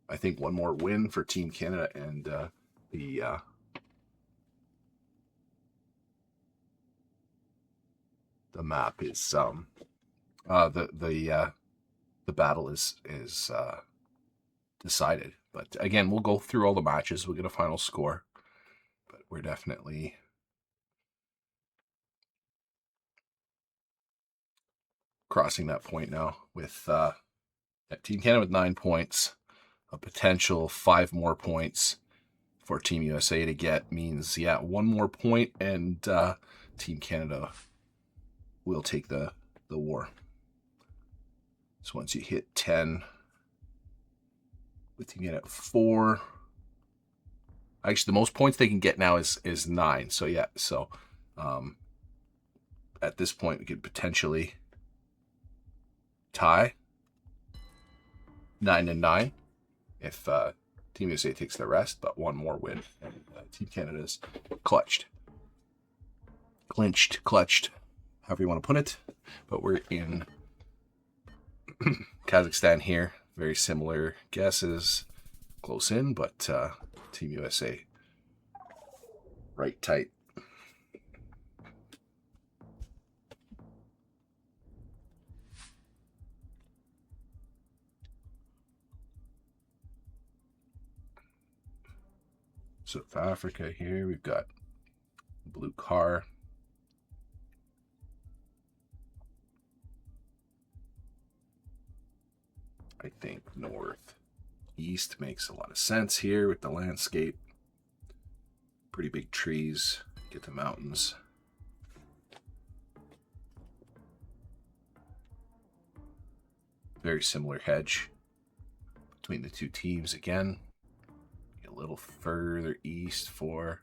Speaker 1: I think, one more win for Team Canada, and the map is the battle is decided. But again, we'll go through all the matches. We'll get a final score, but we're definitely crossing that point now with Team Canada with 9 points. A potential 5 more points for Team USA to get means, 1 more point, and Team Canada will take the war. So once you hit 10, with Team Canada at 4, actually the most points they can get now is 9. So at this point we could potentially tie 9-9 if Team USA takes the rest, but 1 more win, and Team Canada's clutched, however you want to put it. But we're in Kazakhstan here. Very similar guesses, close in, but Team USA right tight. South Africa here, we've got blue car. I think northeast makes a lot of sense here with the landscape. Pretty big trees, get the mountains. Very similar hedge between the two teams again. A little further east for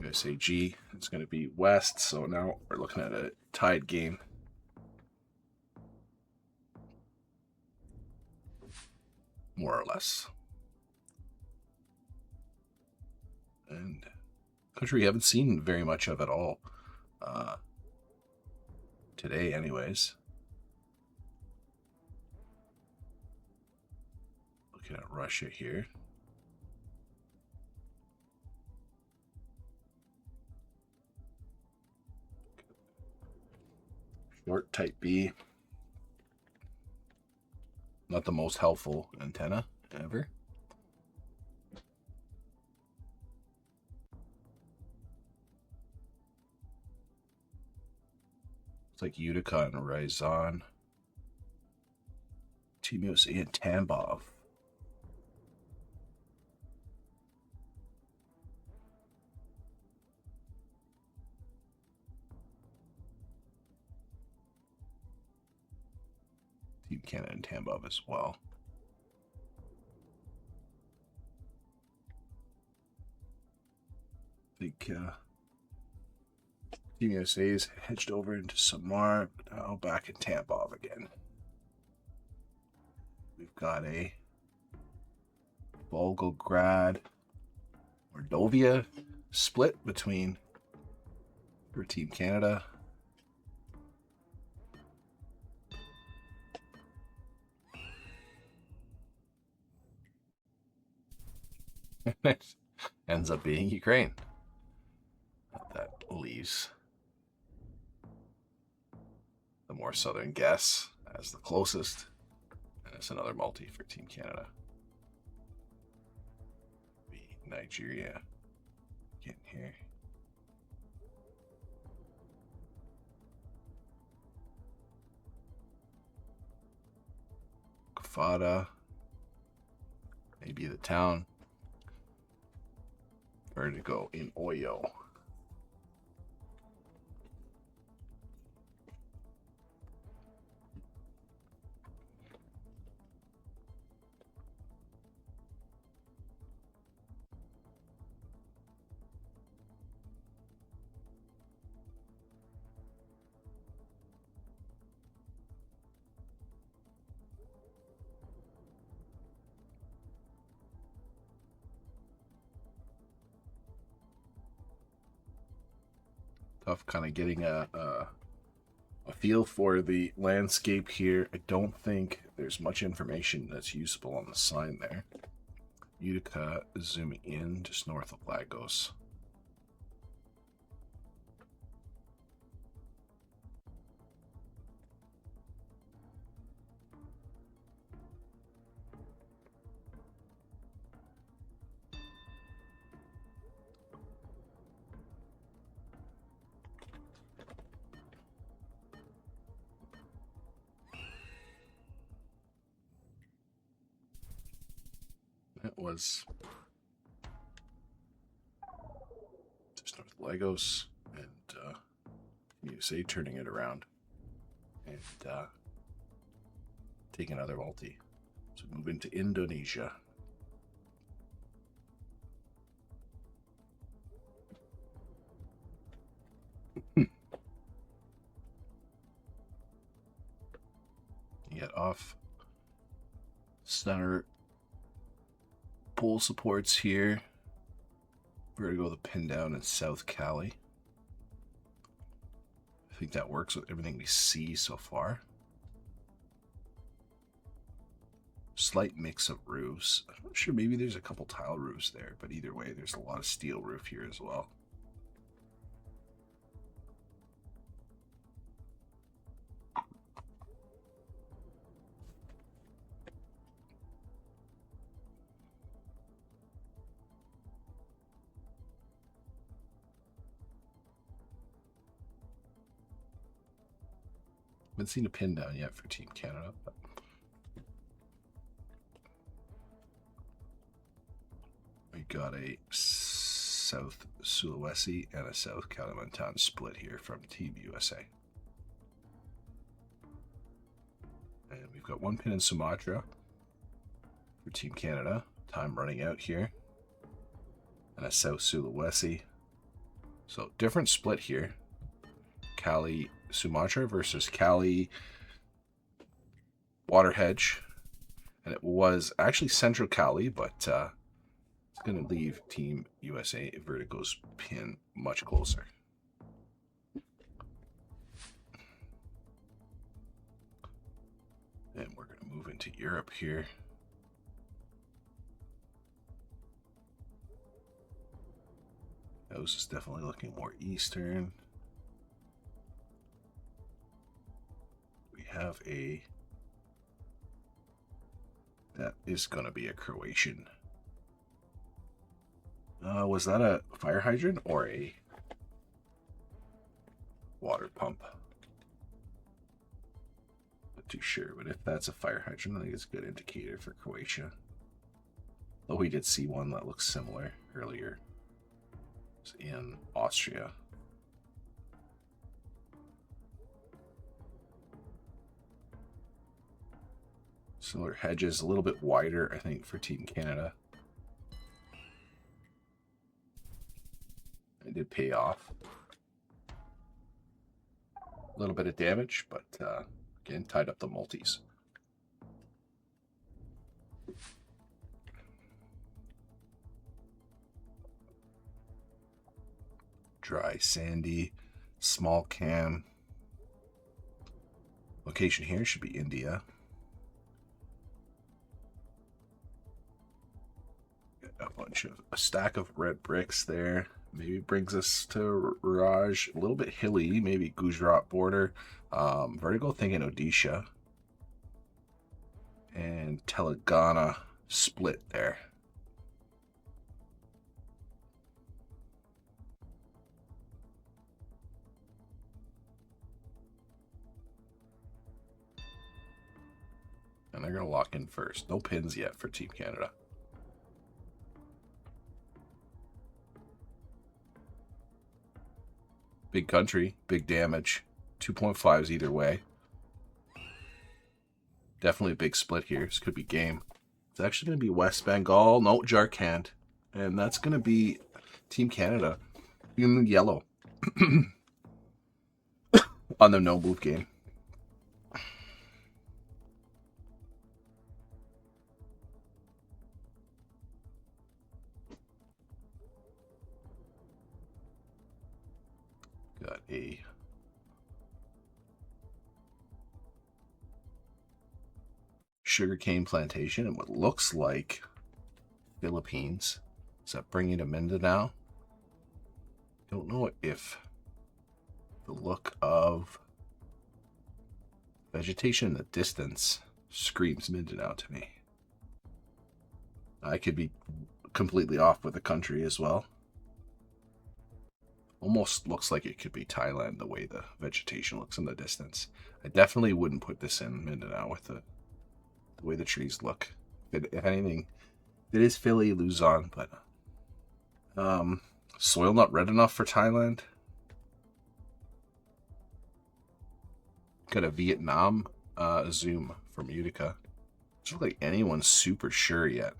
Speaker 1: USAG. It's going to be west, so now we're looking at a tied game. more or less. And country we haven't seen very much of at all today, anyways. Looking at Russia here. Short type B. Not the most helpful antenna ever. It's like Utica and Ryazan. Team USA and Tambov. Team Canada and Tambov as well. I think Team USA is hedged over into Samar, but now back in Tambov again. We've got a Volgograd Mordovia split between for Team Canada. Ends up being Ukraine. That leaves the more southern guess as the closest, and it's another multi for Team Canada. Nigeria getting here. Kafada, maybe the town. Vertigo in Oyo. Tough kind of getting a feel for the landscape here. I don't think there's much information that's useful on the sign there. Utica zooming in just north of Lagos. That was just north of Lagos, and USA turning it around and take another multi. So move into Indonesia. Get off center pole supports here. Vertigo the pin down in South Cali. I think that works with everything we see so far. Slight mix of roofs. I'm not sure, maybe there's a couple tile roofs there, but either way, there's a lot of steel roof here as well. Haven't seen a pin down yet for Team Canada. But we got a South Sulawesi and a South Kalimantan split here from Team USA. And we've got one pin in Sumatra for Team Canada. Time running out here. And a South Sulawesi. So different split here. Cali Sumatra versus Cali Water Hedge. And it was actually Central Cali, but it's going to leave Team USA Vertigo's pin much closer. And we're going to move into Europe here. Those is definitely looking more Eastern. We have a... That is going to be a Croatian. Was that a fire hydrant or a water pump? Not too sure, but if that's a fire hydrant, I think it's a good indicator for Croatia. Though we did see one that looks similar earlier. It's in Austria. Similar hedges, a little bit wider, I think, for Team Canada. It did pay off. A little bit of damage, but again, tied up the multis. Dry, sandy, small cam. Location here should be India. A stack of red bricks there. Maybe brings us to Raj. A little bit hilly, maybe Gujarat border. Vertigo thinking Odisha. And Telangana split there. And they're going to lock in first. No pins yet for Team Canada. Big country, big damage. 2.5s either way. Definitely a big split here. This could be game. It's actually going to be West Bengal. No, Jharkhand. And that's going to be Team Canada in yellow on the no move game. Got a sugarcane plantation in what looks like Philippines. Is that bringing to Mindanao? Don't know if the look of vegetation in the distance screams Mindanao to me. I could be completely off with the country as well. Almost looks like it could be Thailand the way the vegetation looks in the distance. I definitely wouldn't put this in Mindanao with the way the trees look. If anything, it is Philly, Luzon, but soil not red enough for Thailand. Got a Vietnam zoom from Utica. Doesn't look like anyone's super sure yet.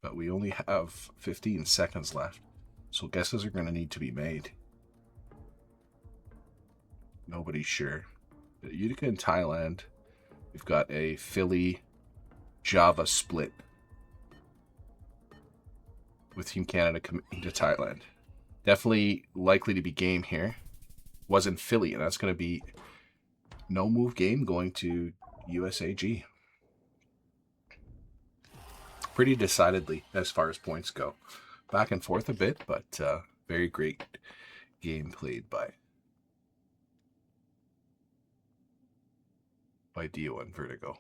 Speaker 1: But we only have 15 seconds left, so guesses are going to need to be made. Nobody's sure. Utica and Thailand, we've got a Philly-Java split with Team Canada coming to Thailand. Definitely likely to be game here. Was in Philly, and that's going to be no move game going to USAG. Pretty decidedly as far as points go. Back and forth a bit, but very great game played by Dio and Vertigo.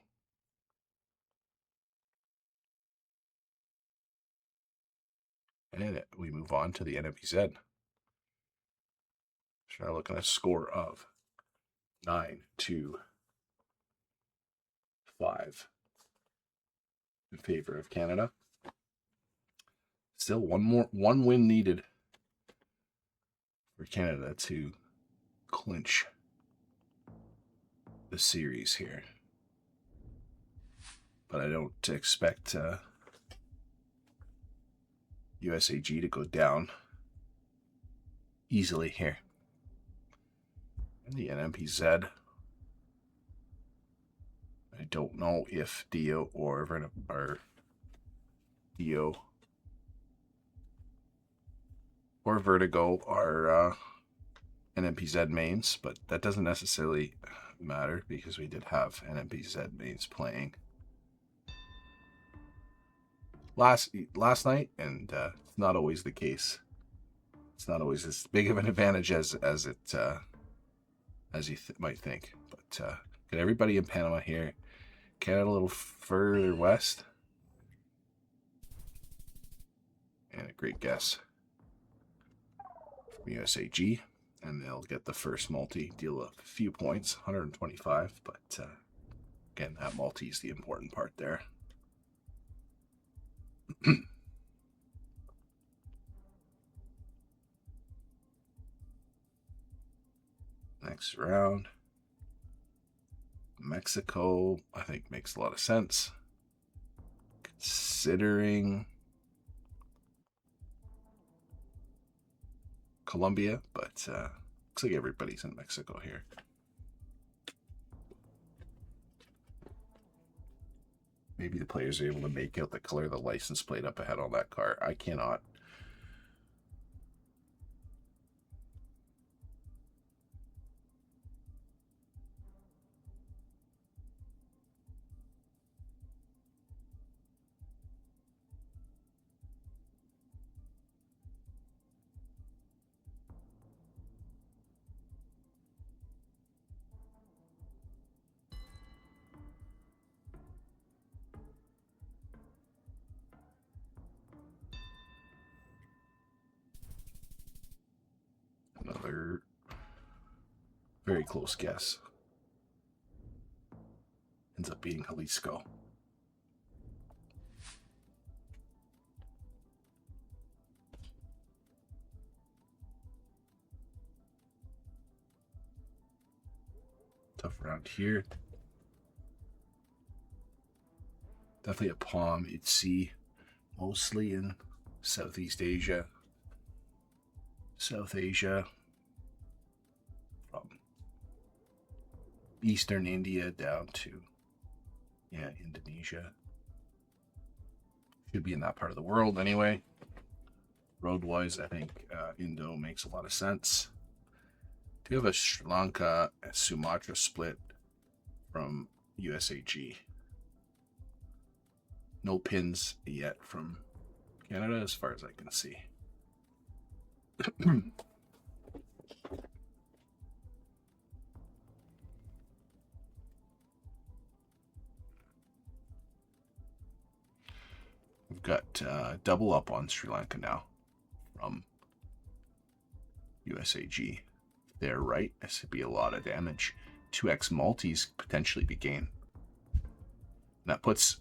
Speaker 1: And we move on to the NMPZ. So now looking at a score of 9-5 in favor of Canada. Still one win needed for Canada to clinch the series here. But I don't expect USAG to go down easily here. And the NMPZ. I don't know if Dio or Dio or Vertigo are NMPZ mains, but that doesn't necessarily matter because we did have NMPZ mains playing last night, and it's not always the case. It's not always as big of an advantage as you might think. But got everybody in Panama here. Canada a little further west. And a great guess from USAG. And they'll get the first multi, deal a few points, 125. But again, that multi is the important part there. Next round. Mexico, I think, makes a lot of sense. Considering Colombia, but looks like everybody's in Mexico here. Maybe the players are able to make out the color of the license plate up ahead on that car. I cannot. Another very close guess. Ends up being Jalisco. Tough round here. Definitely a palm you'd see mostly in Southeast Asia. South Asia. From Eastern India down to, Indonesia. Should be in that part of the world anyway. Road-wise, I think Indo makes a lot of sense. Do you have a Sri Lanka and Sumatra split from USAG? No pins yet from Canada as far as I can see. We've got double up on Sri Lanka now from USAG. They're right. This would be a lot of damage. 2x multis potentially be gained. That puts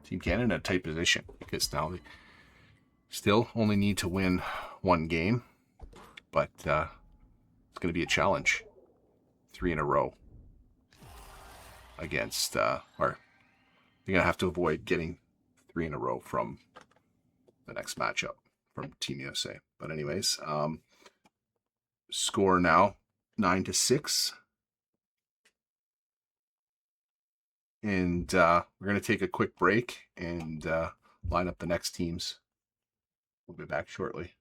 Speaker 1: Team Canada in a tight position because now they still only need to win one game, but it's going to be a challenge. 3 in a row against, or they're going to have to avoid getting 3 in a row from the next matchup from Team USA. But anyways, score now 9-6. And we're going to take a quick break and line up the next teams. We'll be back shortly.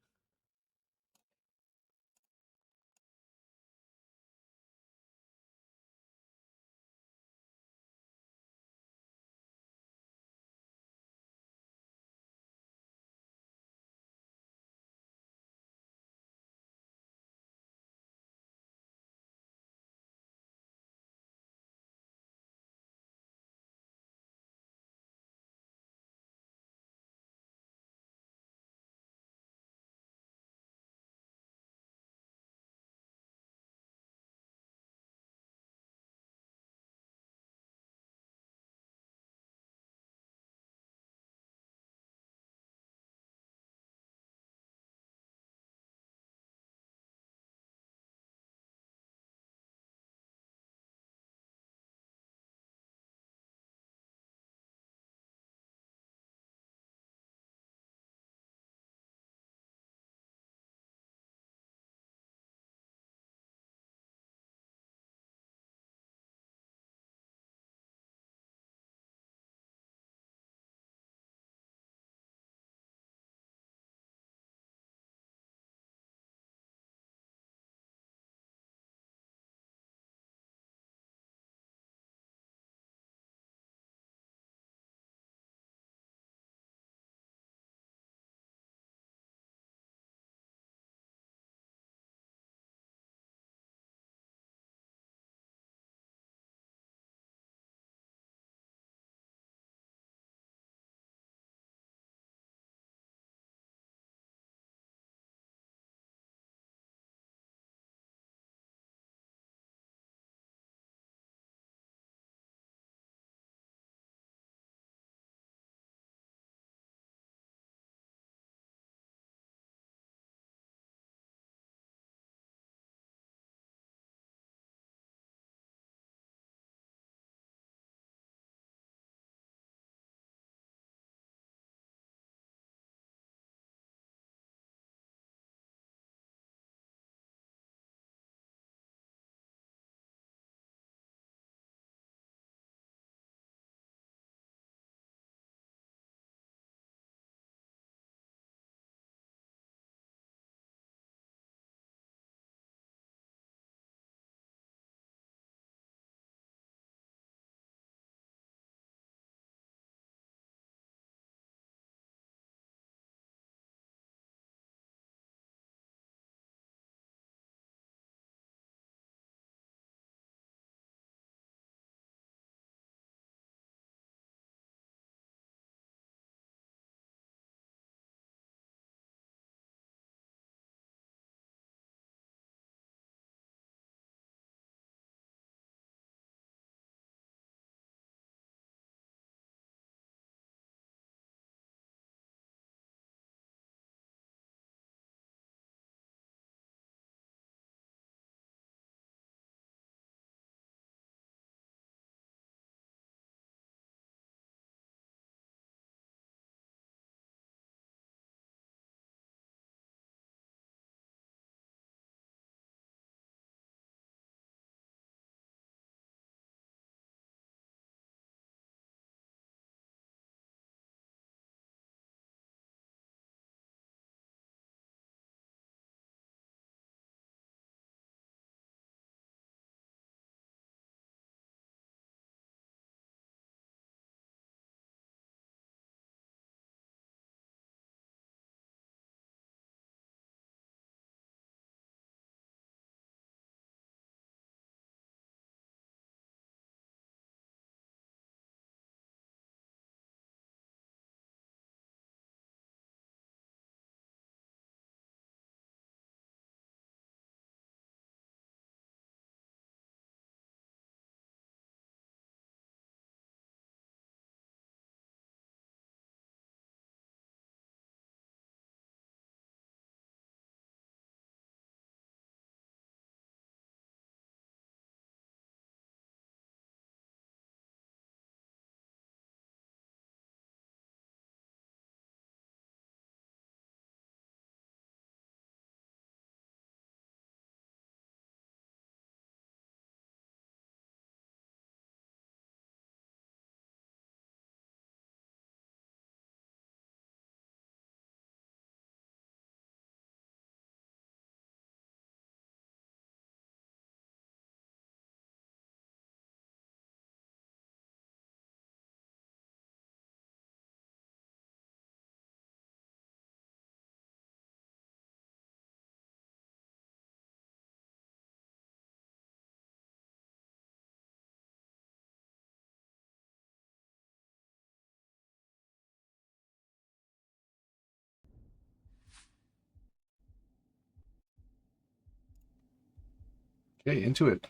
Speaker 1: Okay, into it.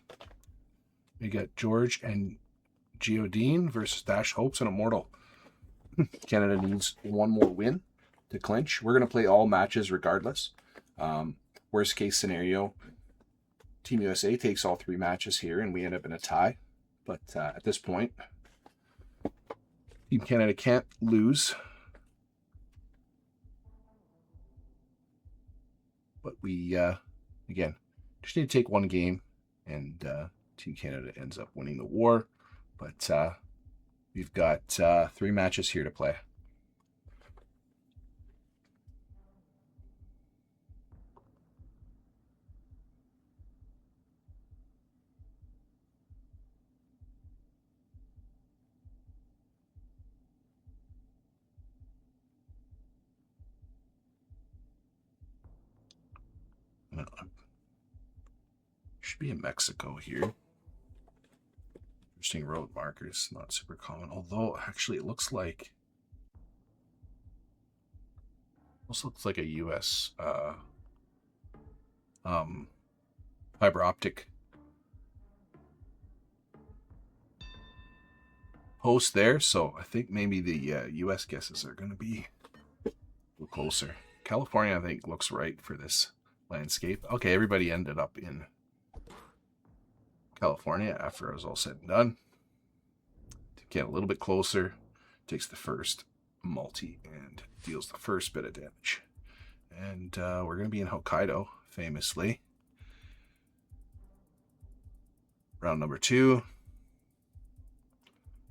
Speaker 1: We got George and GeoDean versus dashedhopes and Immortol. Canada needs one more win to clinch. We're going to play all matches regardless. Worst case scenario, Team USA takes all 3 matches here and we end up in a tie. But at this point, Team Canada can't lose. But we, again, just need to take one game and Team Canada ends up winning the war. But we've got 3 matches here to play. Should be in Mexico here. Interesting road markers, not super common. Although, actually, it looks like... Also looks like a U.S. Fiber optic post there. So I think maybe the U.S. guesses are going to be a little closer. California, I think, looks right for this landscape. Okay, everybody ended up in California after it was all said and done. To get a little bit closer, takes the first multi and deals the first bit of damage. And we're going to be in Hokkaido, famously. Round number 2.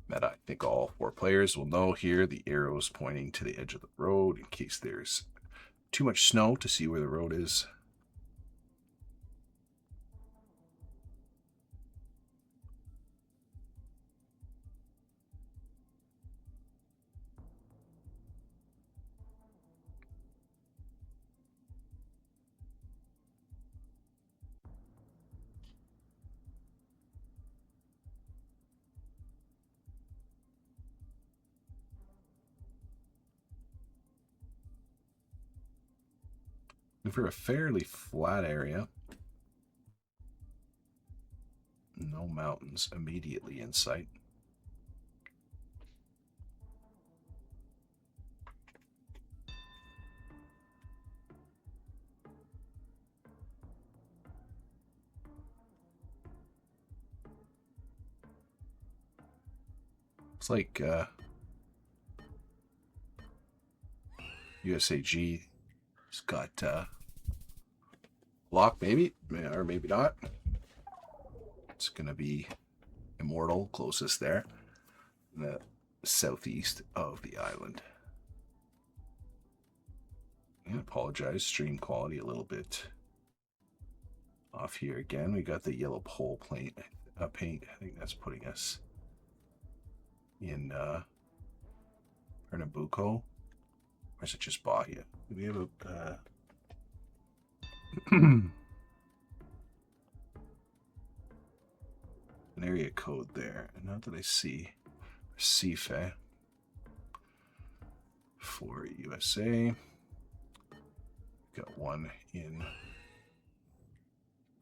Speaker 1: Meta, I think all 4 players will know here the arrows pointing to the edge of the road in case there's too much snow to see where the road is. For a fairly flat area, no mountains immediately in sight. Looks like USAG has got block, maybe, or maybe not. It's going to be Immortol closest there, in the southeast of the island. I apologize, stream quality a little bit off here again. We got the yellow pole paint. I think that's putting us in Pernambuco. Or is it just Bahia? Do we have a an area code there? Not that I see. Recife for USA. Got one in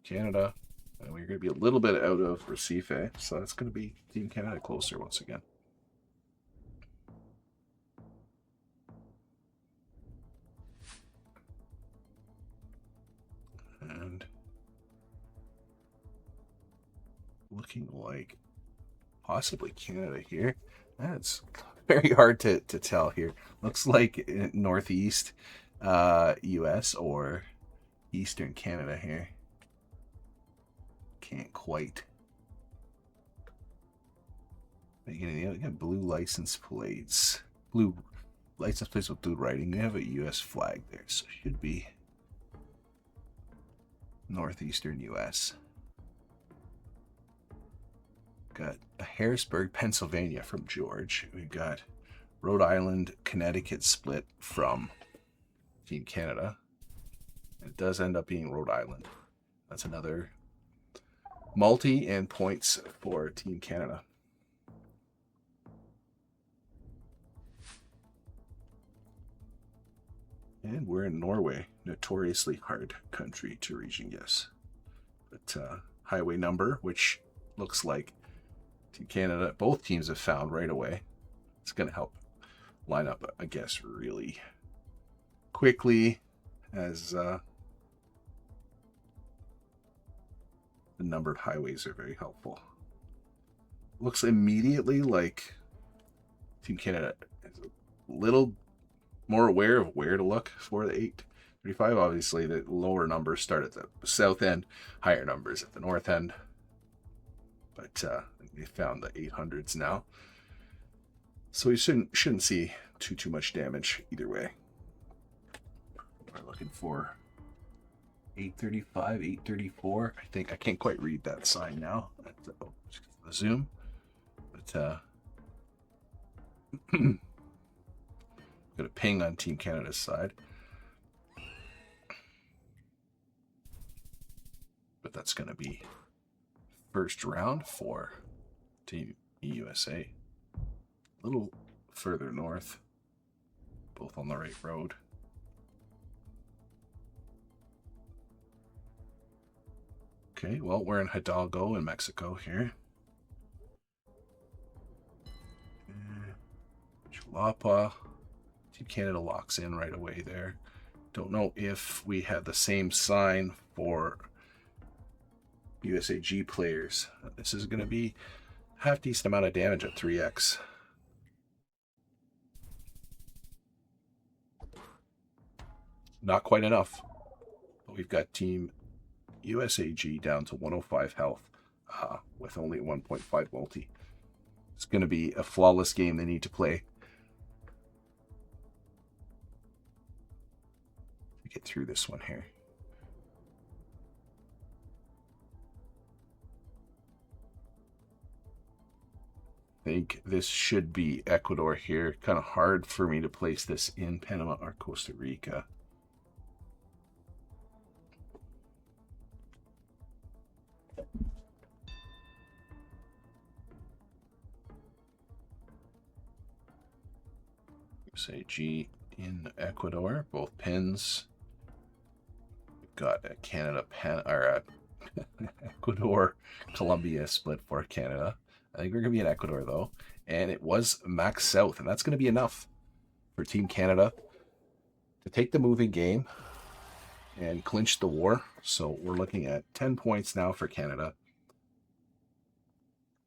Speaker 1: Canada. And we're going to be a little bit out of Recife, so that's going to be Team Canada closer once again. And looking like possibly Canada here. That's very hard to tell here. Looks like northeast US or eastern Canada here. Can't quite. You got blue license plates. Blue license plates with blue writing. They have a US flag there, so it should be northeastern US. Got a Harrisburg, Pennsylvania from George. We've got Rhode Island, Connecticut split from Team Canada. It does end up being Rhode Island. That's another multi and points for Team Canada. And we're in Norway, notoriously hard country to reach and guess. But highway number, which looks like Team Canada, both teams have found right away. It's going to help line up, I guess, really quickly as the numbered highways are very helpful. Looks immediately like Team Canada is a little more aware of where to look for the 835. Obviously, the lower numbers start at the south end, higher numbers at the north end. But they found the 800s now. So we shouldn't see too much damage either way. We're looking for 835, 834. I think I can't quite read that sign now at the zoom. But got a ping on Team Canada's side. But that's going to be first round for Team USA. A little further north, both on the right road. Okay, well, we're in Hidalgo in Mexico here. Jalapa. Team Canada locks in right away there. Don't know if we have the same sign for USAG players. This is going to be a half decent amount of damage at 3x. Not quite enough. But we've got Team USAG down to 105 health with only 1.5 multi. It's going to be a flawless game they need to play to get through this one here. I think this should be Ecuador here. Kind of hard for me to place this in Panama or Costa Rica. USAG in Ecuador, both pins. We've got a Canada, Ecuador, Colombia split for Canada. I think we're going to be in Ecuador, though. And it was max south, and that's going to be enough for Team Canada to take the moving game and clinch the war. So we're looking at 10 points now for Canada.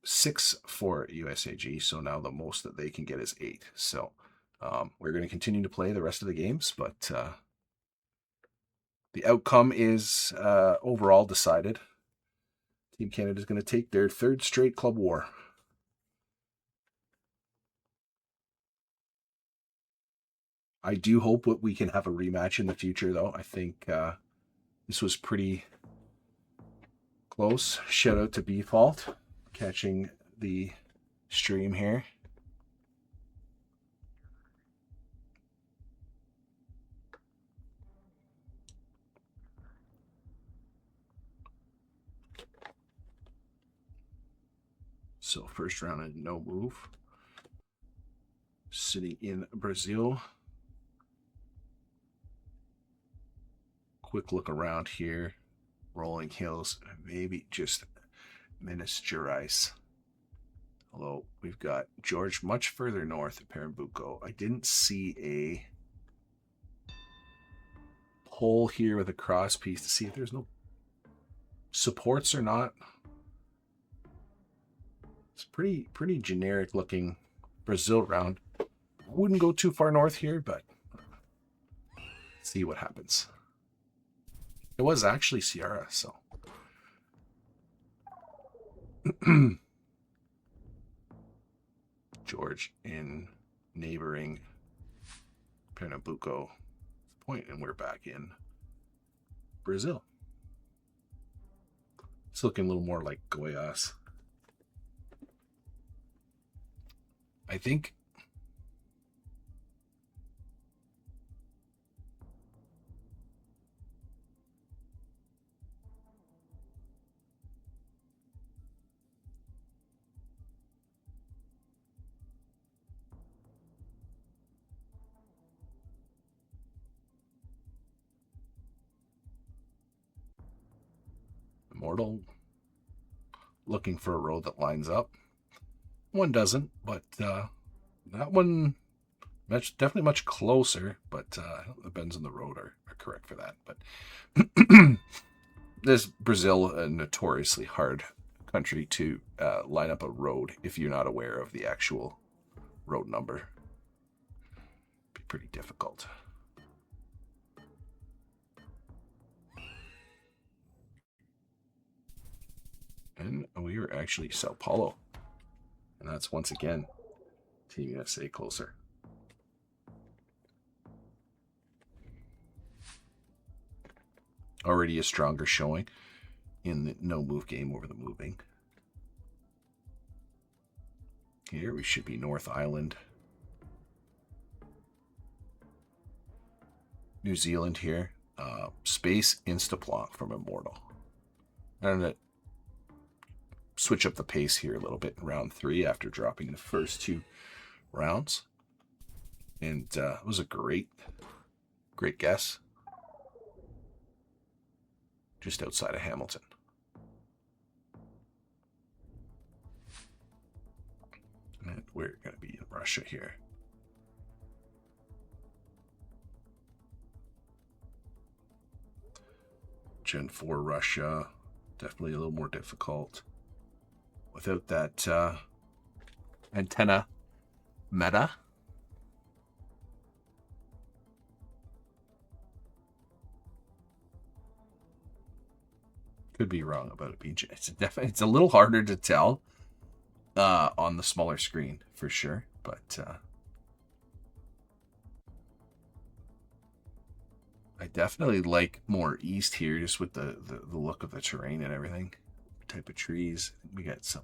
Speaker 1: 6 for USAG, so now the most that they can get is 8. So we're going to continue to play the rest of the games, but the outcome is overall decided. Team Canada is going to take their 3rd straight club war. I do hope that we can have a rematch in the future, though. I think this was pretty close. Shout out to Bfault catching the stream here. So first round and no move. Sitting in Brazil. Quick look around here. Rolling Hills, maybe just Minas Gerais. Although we've got George much further north at Pernambuco. I didn't see a pole here with a cross piece to see if there's no supports or not. It's pretty generic looking Brazil round. Wouldn't go too far north here, but see what happens. It was actually Sierra, so. George in neighboring Pernambuco point, and we're back in Brazil. It's looking a little more like Goiás. I think Immortol looking for a road that lines up. One doesn't, but that one definitely much closer, but the bends in the road are correct for that. But this Brazil, a notoriously hard country to line up a road if you're not aware of the actual road number. Be pretty difficult. And we are actually Sao Paulo. And that's once again Team USA closer. Already a stronger showing in the no move game over the moving. Here we should be North Island. New Zealand here. Space Instaplonk from Immortol. I'm going to switch up the pace here a little bit in round 3 after dropping the first 2 rounds. And it was a great guess. Just outside of Hamilton. And we're going to be in Russia here. Gen 4 Russia, definitely a little more difficult. Without that antenna meta. Could be wrong about it being. It's a little harder to tell on the smaller screen for sure, but I definitely like more east here, just with the look of the terrain and everything. Type of trees. We got some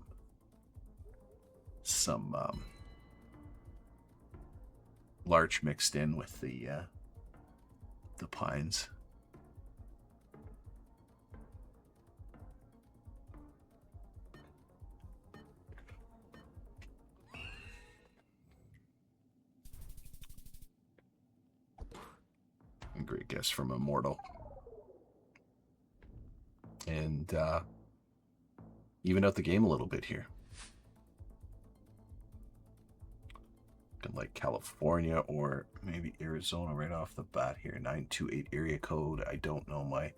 Speaker 1: larch mixed in with the pines. Great guess from Immortol. And even out the game a little bit here. Looking like California or maybe Arizona right off the bat here. 928 area code. I don't know my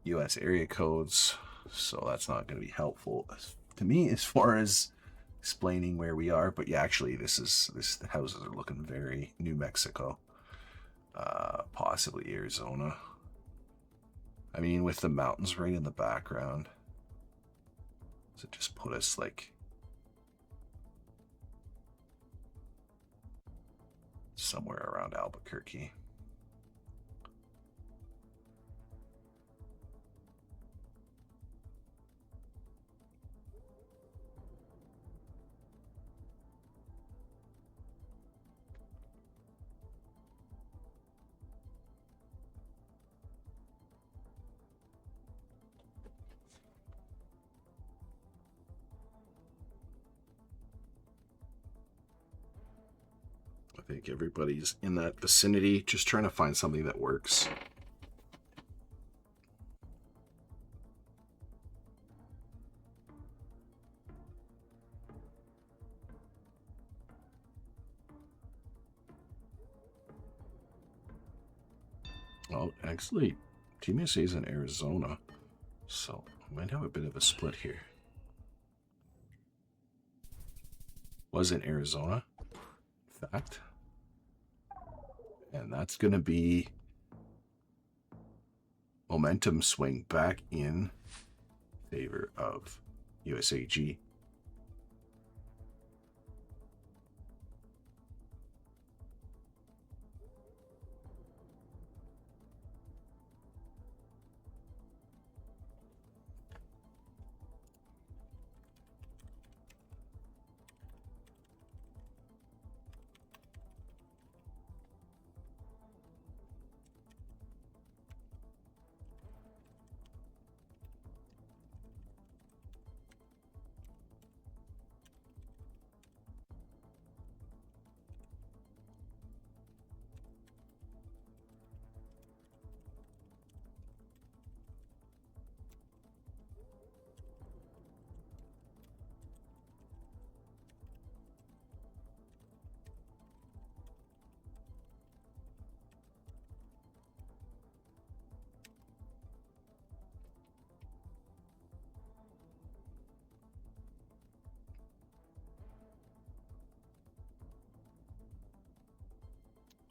Speaker 1: US area codes, so that's not going to be helpful to me as far as explaining where we are. But yeah, actually the houses are looking very New Mexico. Possibly Arizona. I mean, with the mountains right in the background, does it just put us like somewhere around Albuquerque? I think everybody's in that vicinity, just trying to find something that works. Well, actually, Team USA is in Arizona, so we might have a bit of a split here. Was in Arizona, in fact. And that's going to be momentum swing back in favor of USAG.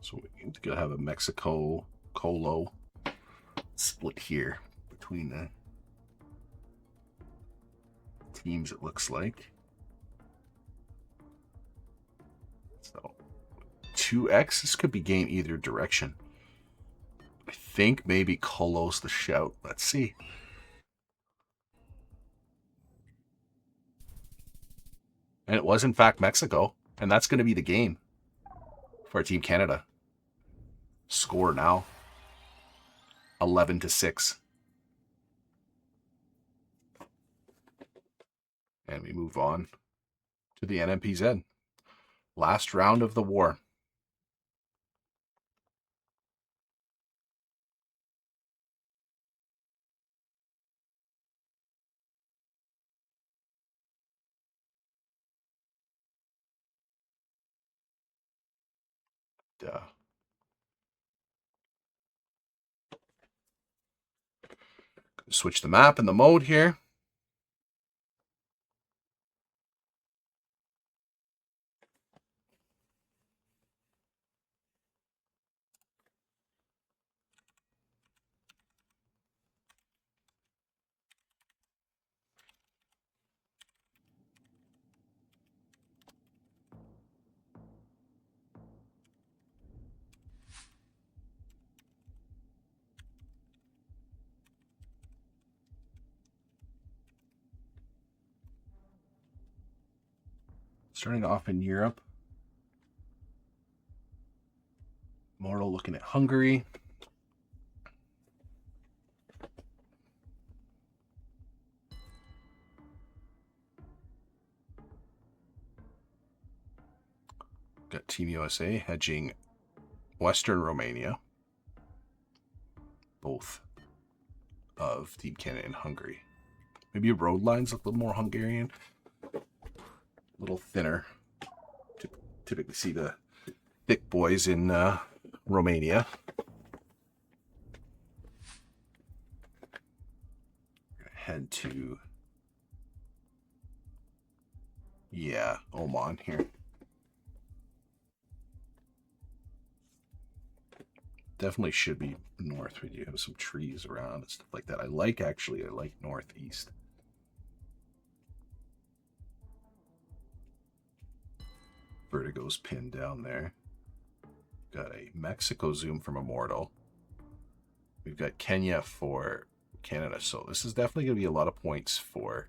Speaker 1: So we're going to have a Mexico Colo split here between the teams, it looks like. So 2x, this could be game either direction. I think maybe Colo's the shout. Let's see. And it was in fact Mexico, and that's going to be the game for Team Canada. Score now 11-6. And we move on to the NMPZ. Last round of the war. Switch the map and the mode here. Starting off in Europe. Immortol looking at Hungary. Got Team USA hedging Western Romania. Both of Team Canada and Hungary. Maybe road lines look a little more Hungarian. A little thinner. Typically see the thick boys in Romania. Head to, yeah, Oman here. Definitely should be north where you have some trees around and stuff like that. I like northeast. Vertigo's pinned down there. Got a Mexico zoom from Immortol. We've got Kenya for Canada. So this is definitely going to be a lot of points for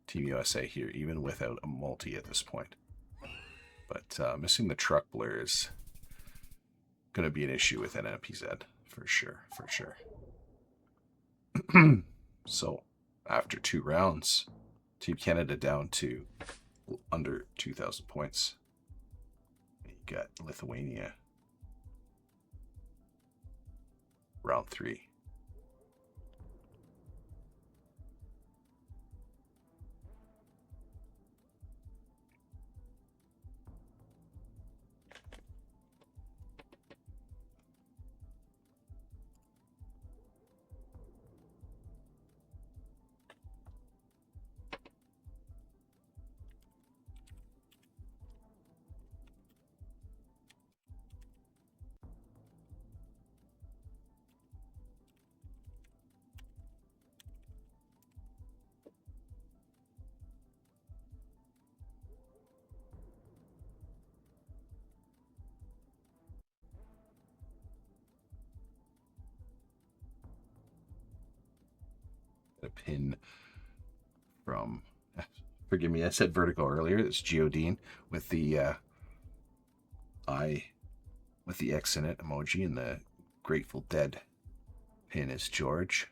Speaker 1: Team USA here, even without a multi at this point. But missing the truck blur is going to be an issue with NMPZ for sure. So after 2 rounds, Team Canada down to under 2,000 points. You got Lithuania. Round 3. A pin from, forgive me, I said Vertigo earlier. It's GeoDean with the eye with the X in it emoji, and the Grateful Dead pin is George.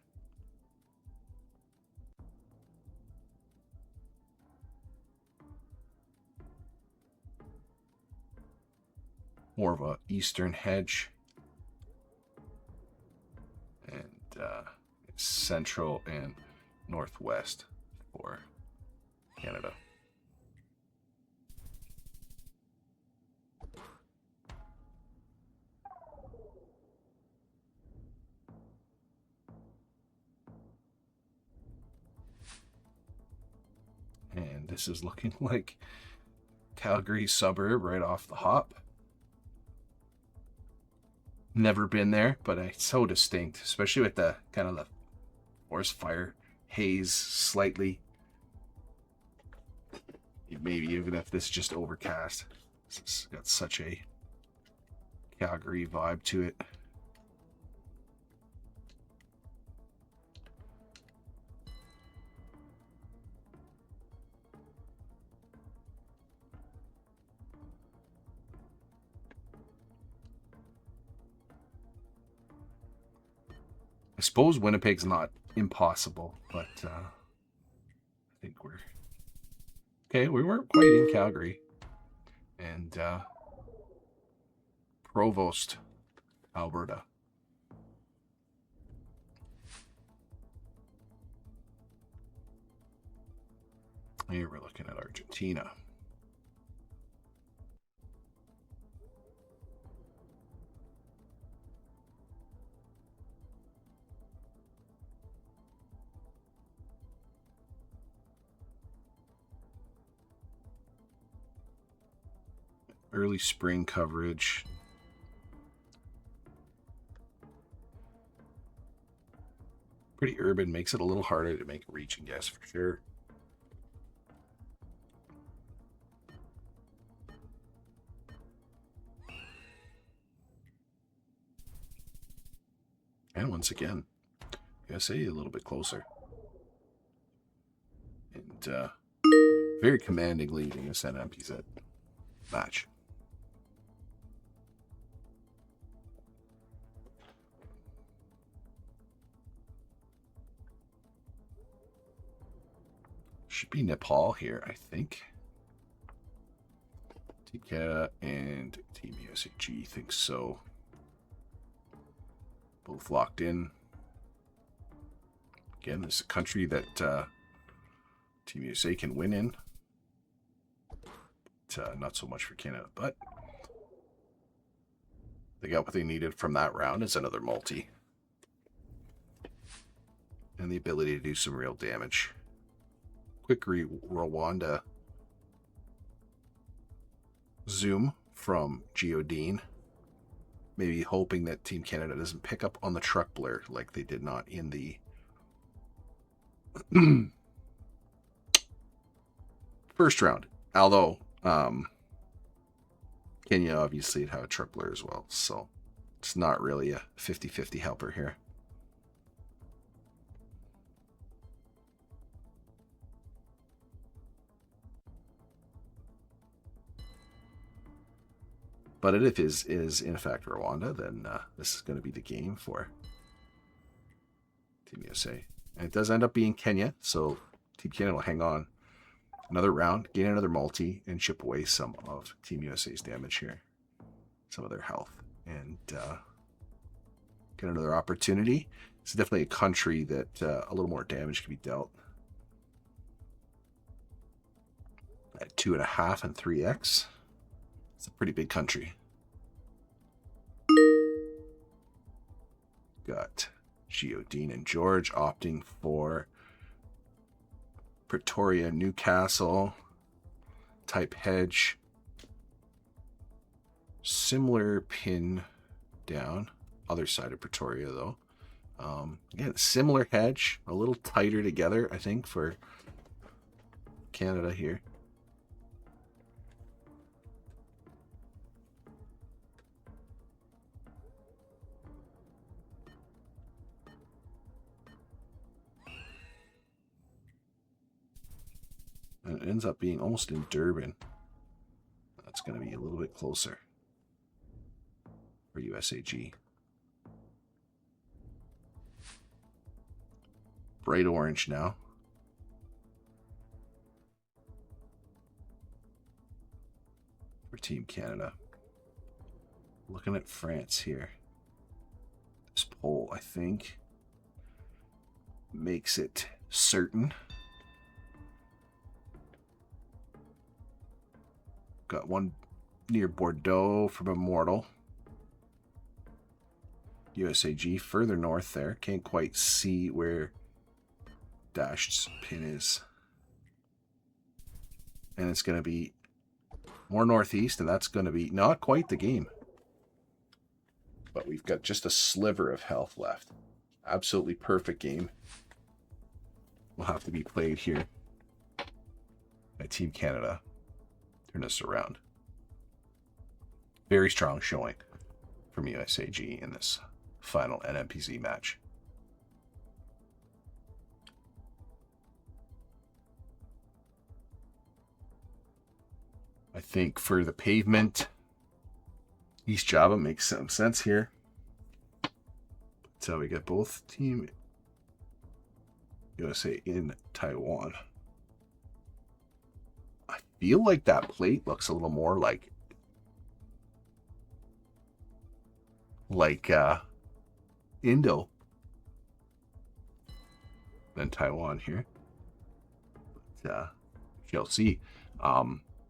Speaker 1: More of a Eastern hedge. And Central and Northwest for Canada. And this is looking like Calgary suburb right off the hop. Never been there, but it's so distinct, especially with the kind of the forest fire haze slightly. Maybe even if this is just overcast. It's got such a Calgary vibe to it. I suppose Winnipeg's not impossible, but I think we're okay. We weren't quite in Calgary, and Provost, Alberta. Here we're looking at Argentina. Early spring coverage. Pretty urban, makes it a little harder to make a reaching guess for sure. And once again, USA a little bit closer. And very commanding lead in this NMPZ match. Should be Nepal here, I think. Team Canada and Team USAG thinks so. Both locked in. Again, this is a country that Team USA can win in. But, not so much for Canada, but they got what they needed from that round. It's another multi. And the ability to do some real damage. Quick Rwanda zoom from GeoDean. Maybe hoping that Team Canada doesn't pick up on the truck blur like they did not in the first round. Although Kenya obviously had a truck blur as well. So it's not really a 50-50 helper here. But if it is in fact Rwanda, then this is going to be the game for Team USA. And it does end up being Kenya, so Team Canada will hang on another round, gain another multi, and chip away some of Team USA's damage here. Some of their health. And get another opportunity. It's definitely a country that a little more damage can be dealt. At 2.5 and 3x. It's a pretty big country. Got GeoDean and George opting for Pretoria, Newcastle type hedge. Similar pin down. Other side of Pretoria though. Again, similar hedge. A little tighter together, I think, for Canada here. And it ends up being almost in Durban. That's going to be a little bit closer for USAG. Bright orange now. For Team Canada. Looking at France here. This poll, I think, makes it certain. Got one near Bordeaux from Immortol. USAG further north there. Can't quite see where Dashed's pin is. And it's going to be more northeast, and that's going to be not quite the game. but we've got just a sliver of health left. Absolutely perfect game. Will have to be played here by Team Canada. Turn this around. Very strong showing from USAG in this final NMPZ match. I think for the pavement, East Java makes some sense here. So we get both Team USA in Taiwan. I feel like that plate looks a little more like Indo than Taiwan here. But you'll see.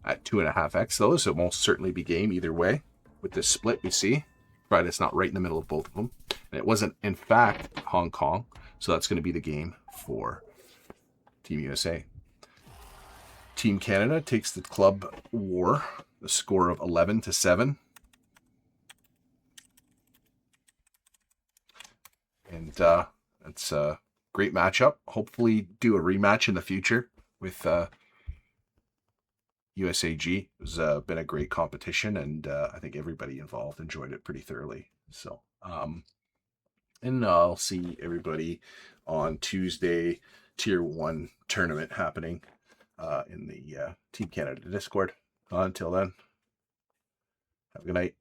Speaker 1: At 2.5x though, so it won't certainly be game either way. With this split we see, right, it's not right in the middle of both of them. And it wasn't, in fact, Hong Kong, so that's going to be the game for Team USA. Team Canada takes the club war, the score of 11-7. And it's a great matchup. Hopefully do a rematch in the future with USAG. It was been a great competition, and I think everybody involved enjoyed it pretty thoroughly. So, and I'll see everybody on Tuesday, Tier 1 tournament happening in the Team Canada Discord. Until then, have a good night.